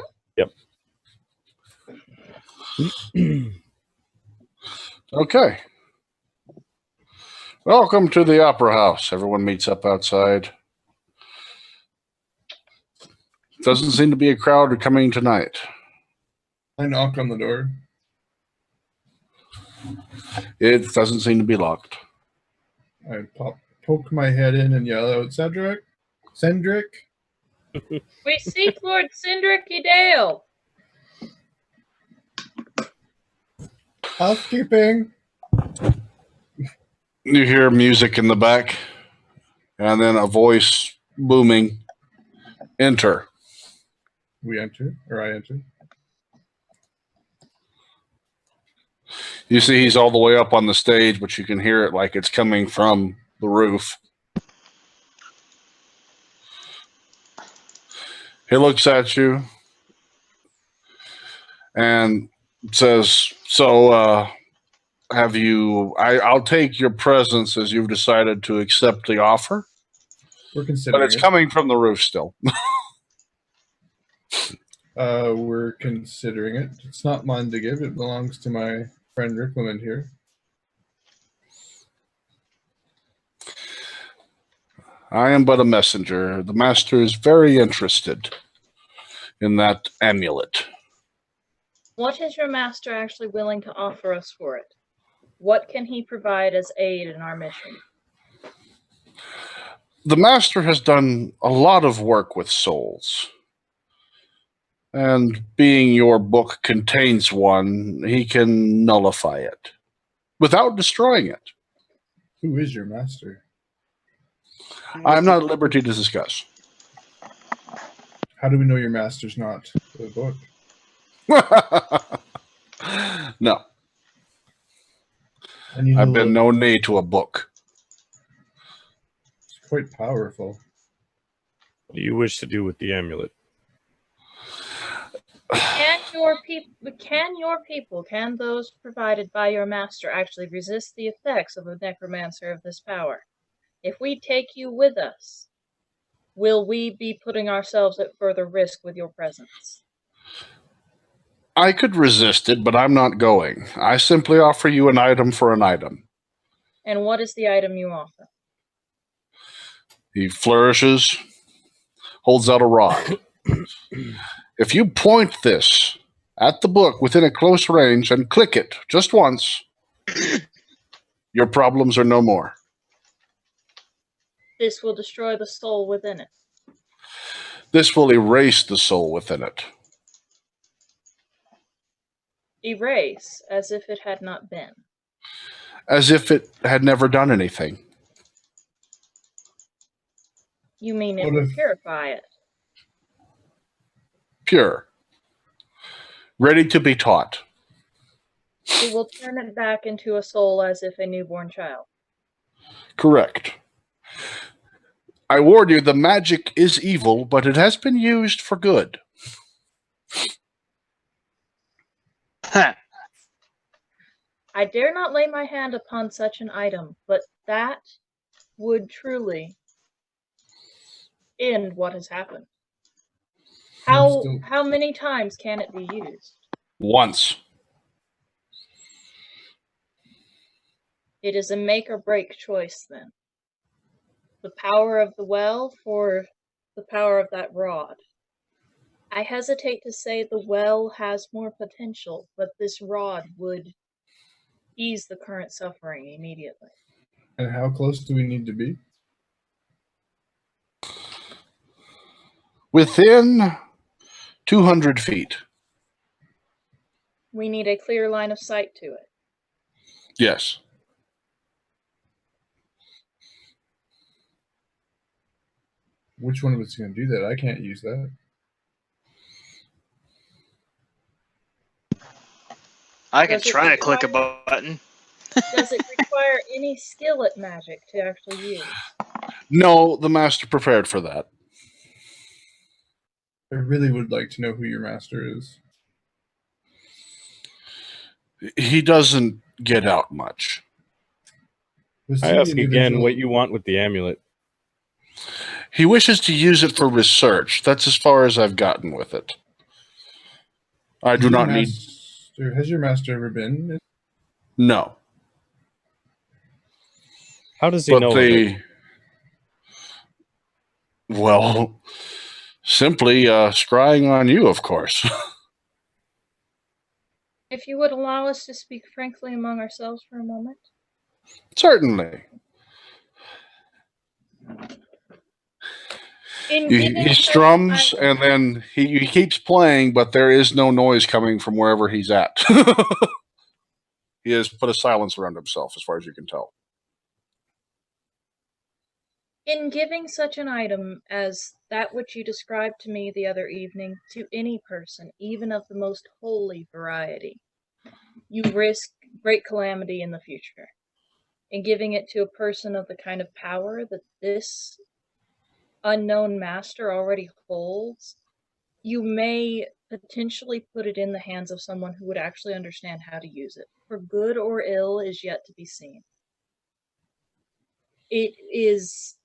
Okay. Welcome to the Opera House. Everyone meets up outside. Doesn't seem to be a crowd coming tonight. I knock on the door. It doesn't seem to be locked. I poke my head in and yell out, Cedric? Cendric? We seek Lord Sindric Edale. Housekeeping. You hear music in the back, and then a voice booming. Enter. We enter, or I enter. You see he's all the way up on the stage, but you can hear it like it's coming from the roof. He looks at you and says, so, have you... I'll take your presence as you've decided to accept the offer. We're considering But it's it. coming from the roof still. We're considering it. It's not mine to give. It belongs to my friend Riclamin here. I am but a messenger. The master is very interested in that amulet. What is your master actually willing to offer us for it? What can he provide as aid in our mission? The master has done a lot of work with souls. And being your book contains one, he can nullify it without destroying it. Who is your master? I'm not at liberty to discuss. How do we know your master's not the book? No, I need I've to been look. no knee to a book. It's quite powerful. What do you wish to do with the amulet? Can those provided by your master actually resist the effects of a necromancer of this power? If we take you with us, will we be putting ourselves at further risk with your presence? I could resist it, but I'm not going. I simply offer you an item for an item. And what is the item you offer? He flourishes, holds out a rod. If you point this at the book within a close range and click it just once, your problems are no more. This will destroy the soul within it. This will erase the soul within it. Erase, as if it had not been. As if it had never done anything. You mean it What will if- purify it? Pure. Ready to be taught. It will turn it back into a soul as if a newborn child. Correct. I warn you, the magic is evil, but it has been used for good. I dare not lay my hand upon such an item, but that would truly end what has happened. How many times can it be used? Once. It is a make or break choice then. The power of the well for the power of that rod. I hesitate to say the well has more potential, but this rod would ease the current suffering immediately. And how close do we need to be? Within 200 feet. We need a clear line of sight to it. Yes. Which one of us is going to do that? I can't use that. I can Does it try to click a require- button. Does it require any skill at magic to actually use? No, the master prepared for that. I really would like to know who your master is. He doesn't get out much. Was I he the ask again individual- what you want with the amulet. He wishes to use it for research. That's as far as I've gotten with it. I do not need... Has your master ever been? No. How does he But know of it? Well, simply scrying on you, of course. If you would allow us to speak frankly among ourselves for a moment. Certainly. In He giving such strums item- and then he keeps playing, but there is no noise coming from wherever he's at. He has put a silence around himself, as far as you can tell. In giving such an item as that which you described to me the other evening to any person, even of the most holy variety, you risk great calamity in the future. In giving it to a person of the kind of power that this unknown master already holds, you may potentially put it in the hands of someone who would actually understand how to use it. For good or ill is yet to be seen. It is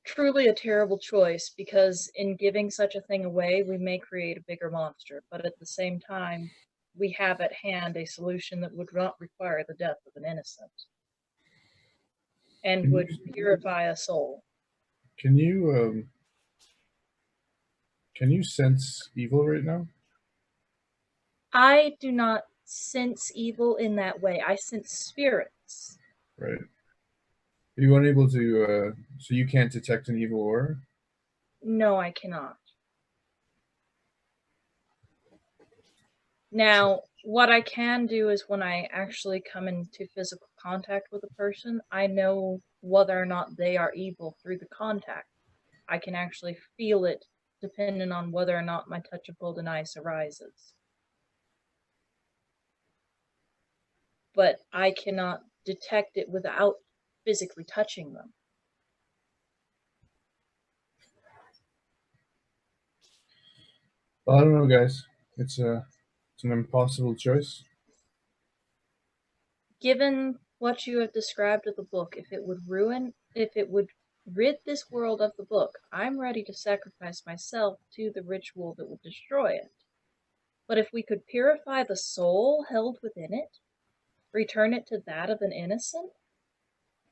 truly a terrible choice because in giving such a thing away, we may create a bigger monster, but at the same time, we have at hand a solution that would not require the death of an innocent and would purify a soul. Can you sense evil right now? I do not sense evil in that way. I sense spirits. Right. Are you unable to? So you can't detect an evil aura? No, I cannot. Now, what I can do is when I actually come into physical contact with a person, I know whether or not they are evil through the contact. I can actually feel it depending on whether or not my touch of golden ice arises. But I cannot detect it without physically touching them. Well, I don't know, guys. It's an impossible choice. Given what you have described of the book, if it would rid this world of the book, I'm ready to sacrifice myself to the ritual that will destroy it. But if we could purify the soul held within it, return it to that of an innocent,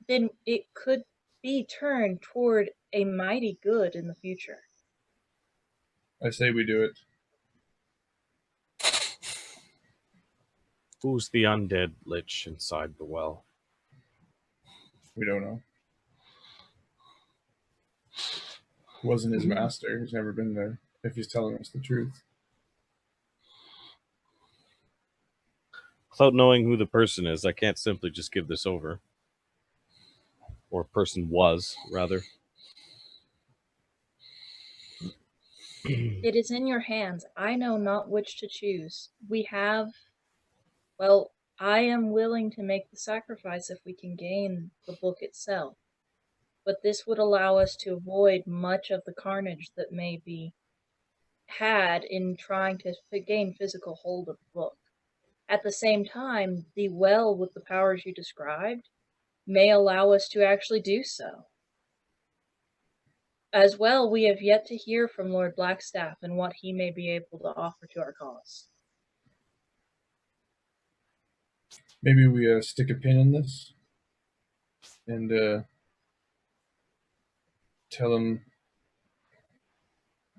then it could be turned toward a mighty good in the future. I say we do it. Who's the undead lich inside the well? We don't know. It wasn't his master. He's never been there. If he's telling us the truth. Without knowing who the person is, I can't simply just give this over. Or person was, rather. It is in your hands. I know not which to choose. Well, I am willing to make the sacrifice if we can gain the book itself. But this would allow us to avoid much of the carnage that may be had in trying to gain physical hold of the book. At the same time, the well with the powers you described may allow us to actually do so. As well, we have yet to hear from Lord Blackstaff and what he may be able to offer to our cause. Maybe we stick a pin in this and tell him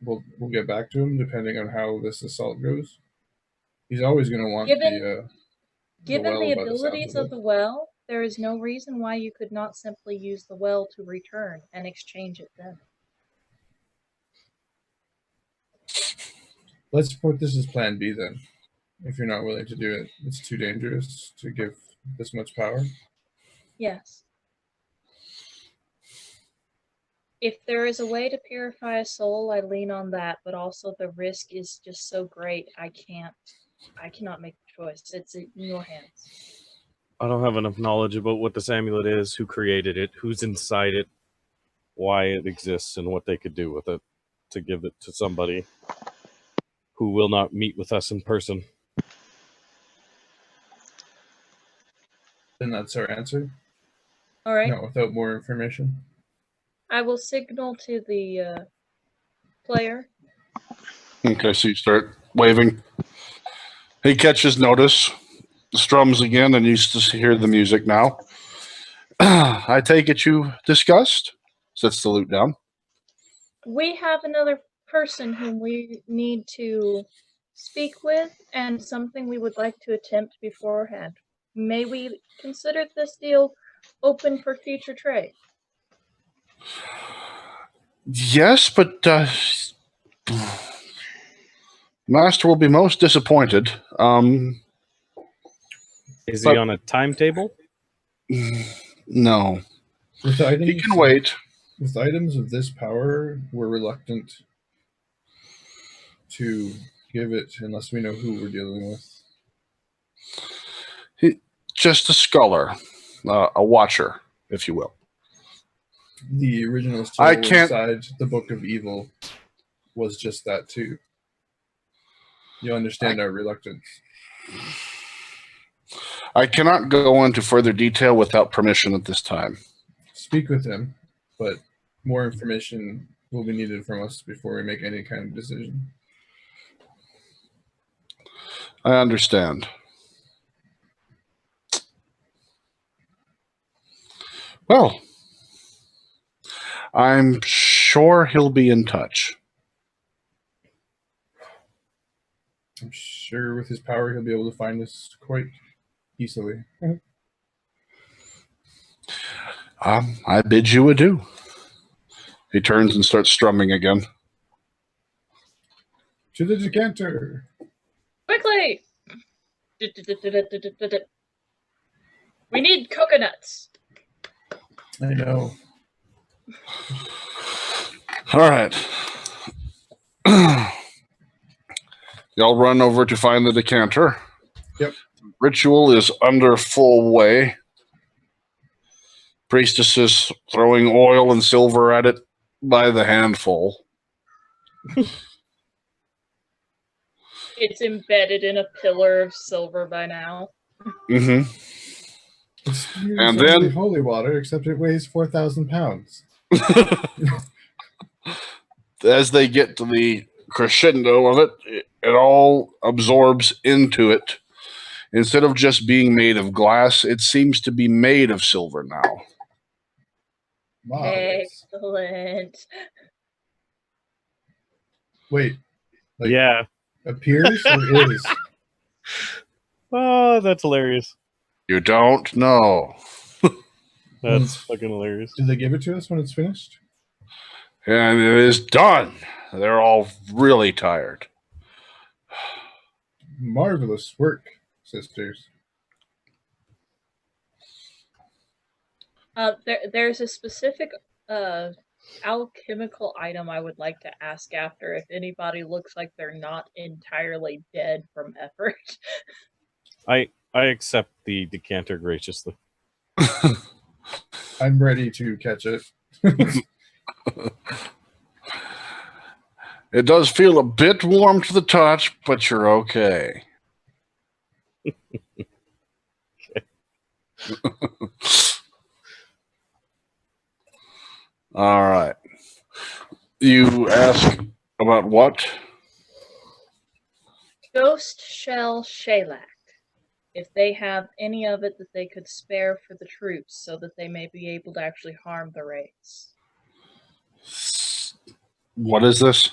we'll get back to him depending on how this assault goes. He's always going to want Given well the by the sounds abilities of of the well, there is no reason why you could not simply use the well to return and exchange it then. Let's put this as plan B then. If you're not willing to do it, it's too dangerous to give this much power. Yes. If there is a way to purify a soul, I lean on that, but also the risk is just so great, I cannot make the choice. It's in your hands. I don't have enough knowledge about what this amulet is, who created it, who's inside it, why it exists, and what they could do with it to give it to somebody who will not meet with us in person. Then that's our answer. All right. No, without more information. I will signal to the player. Okay, so you start waving. He catches notice, strums again, and used to hear the music now. I take it you discussed? Sets the loot down. We have another person whom we need to speak with and something we would like to attempt beforehand. May we consider this deal open for future trade? Yes, but Master will be most disappointed. Is But- he on a timetable? No. With items, He can wait. With items of this power, we're reluctant to give it unless we know who we're dealing with. Just a scholar, a watcher, if you will. The original soul I can't- inside the Book of Evil was just that too. You understand our reluctance. I cannot go into further detail without permission at this time. Speak with him, but more information will be needed from us before we make any kind of decision. I understand. Well, I'm sure he'll be in touch. I'm sure with his power he'll be able to find us quite easily. I bid you adieu. He turns and starts strumming again. To the decanter! Quickly! We need coconuts. I know. All right. Y'all run over to find the decanter. Yep. Ritual is under full way. Priestesses throwing oil and silver at it by the handful. It's embedded in a pillar of silver by now. Mm-hmm. It's And usually then- holy water, except it weighs 4,000 pounds. As they get to the crescendo of it, it all absorbs into it. Instead of just being made of glass, it seems to be made of silver now. Marvelous. Excellent. Wait, like Yeah. appears or is? Oh, that's hilarious. You don't know. That's fucking hilarious. Do they give it to us when it's finished? And it is done. They're all really tired. Marvelous work, sisters. There's a specific alchemical item I would like to ask after if anybody looks like they're not entirely dead from effort. I accept the decanter graciously. I'm ready to catch it. It does feel a bit warm to the touch, but you're okay. All right. You ask about what? Ghost shell shellac. If they have any of it that they could spare for the troops so that they may be able to actually harm the race. What is this?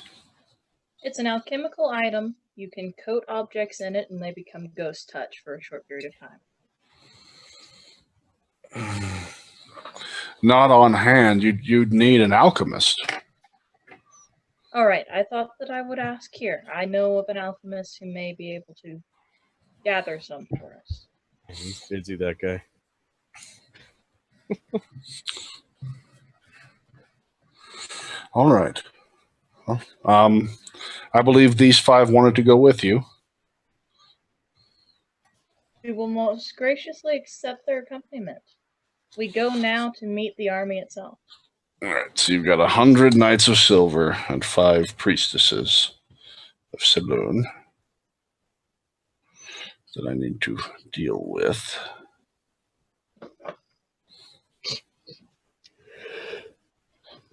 It's an alchemical item. You can coat objects in it and they become ghost touch for a short period of time. Not on hand. You'd need an alchemist. Alright, I thought that I would ask here. I know of an alchemist who may be able to gather some for us. He's busy, that guy. All right. Well, I believe these 5 wanted to go with you. We will most graciously accept their accompaniment. We go now to meet the army itself. All right. So you've got 100 knights of silver and 5 priestesses of Saloon that I need to deal with.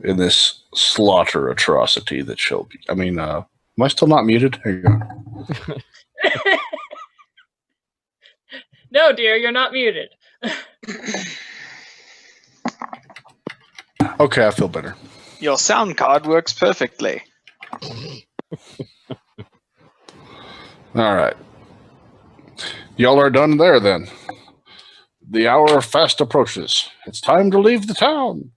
In this slaughter atrocity that shall be. I mean, am I still not muted? There you go. No, dear, you're not muted. Okay, I feel better. Your sound card works perfectly. All right. Y'all are done there then. The hour fast approaches. It's time to leave the town.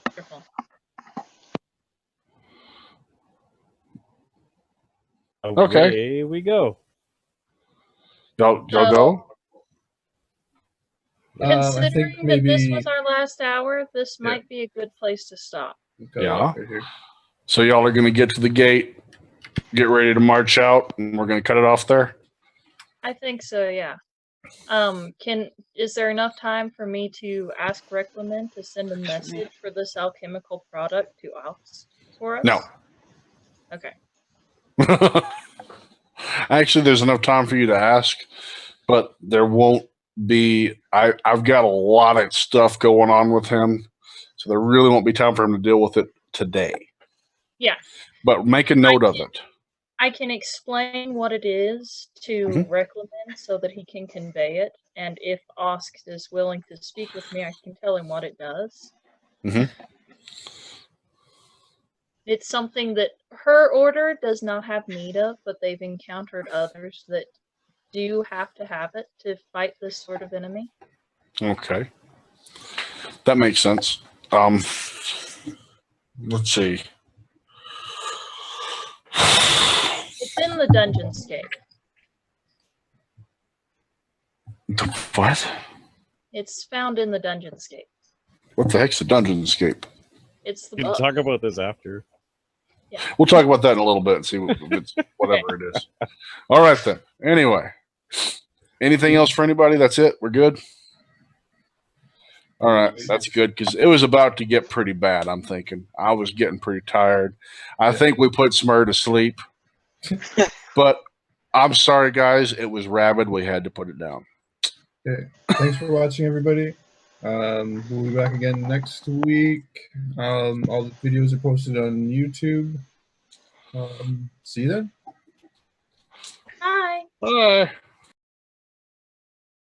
Wonderful. Okay. Away we go. Y'all Oh. go? I Considering think that this maybe was our last hour, this Yeah. might be a good place to stop. got it Yeah. off right here. So y'all are going to get to the gate, get ready to march out, and we're going to cut it off there? I think so, yeah. Is there enough time for me to ask Riclamin to send a message for this alchemical product to us for us? No. Okay. Actually, there's enough time for you to ask, but there won't be. I've got a lot of stuff going on with him, so there really won't be time for him to deal with it today. Yeah. But make a note of it. I can explain what it is to Riclamin so that he can convey it, and if Osk is willing to speak with me, I can tell him what it does. Mhm. It's something that her order does not have need of, but they've encountered others that do have to have it to fight this sort of enemy. Okay. That makes sense. Let's see. It's in the dungeon scape. What? It's found in the dungeon scape. What the heck's the dungeon escape? It's the We can book. talk about this after. We'll talk about that in a little bit and see what it's, whatever it is. All right then. Anyway, anything else for anybody? That's it. We're good. All right, that's good because it was about to get pretty bad. I'm thinking I was getting pretty tired. I think we put Smurrrrh to sleep, but I'm sorry, guys. It was rabid. We had to put it down. Okay. Thanks for watching, everybody. We'll be back again next week. All the videos are posted on YouTube. See you then. Hi. Bye.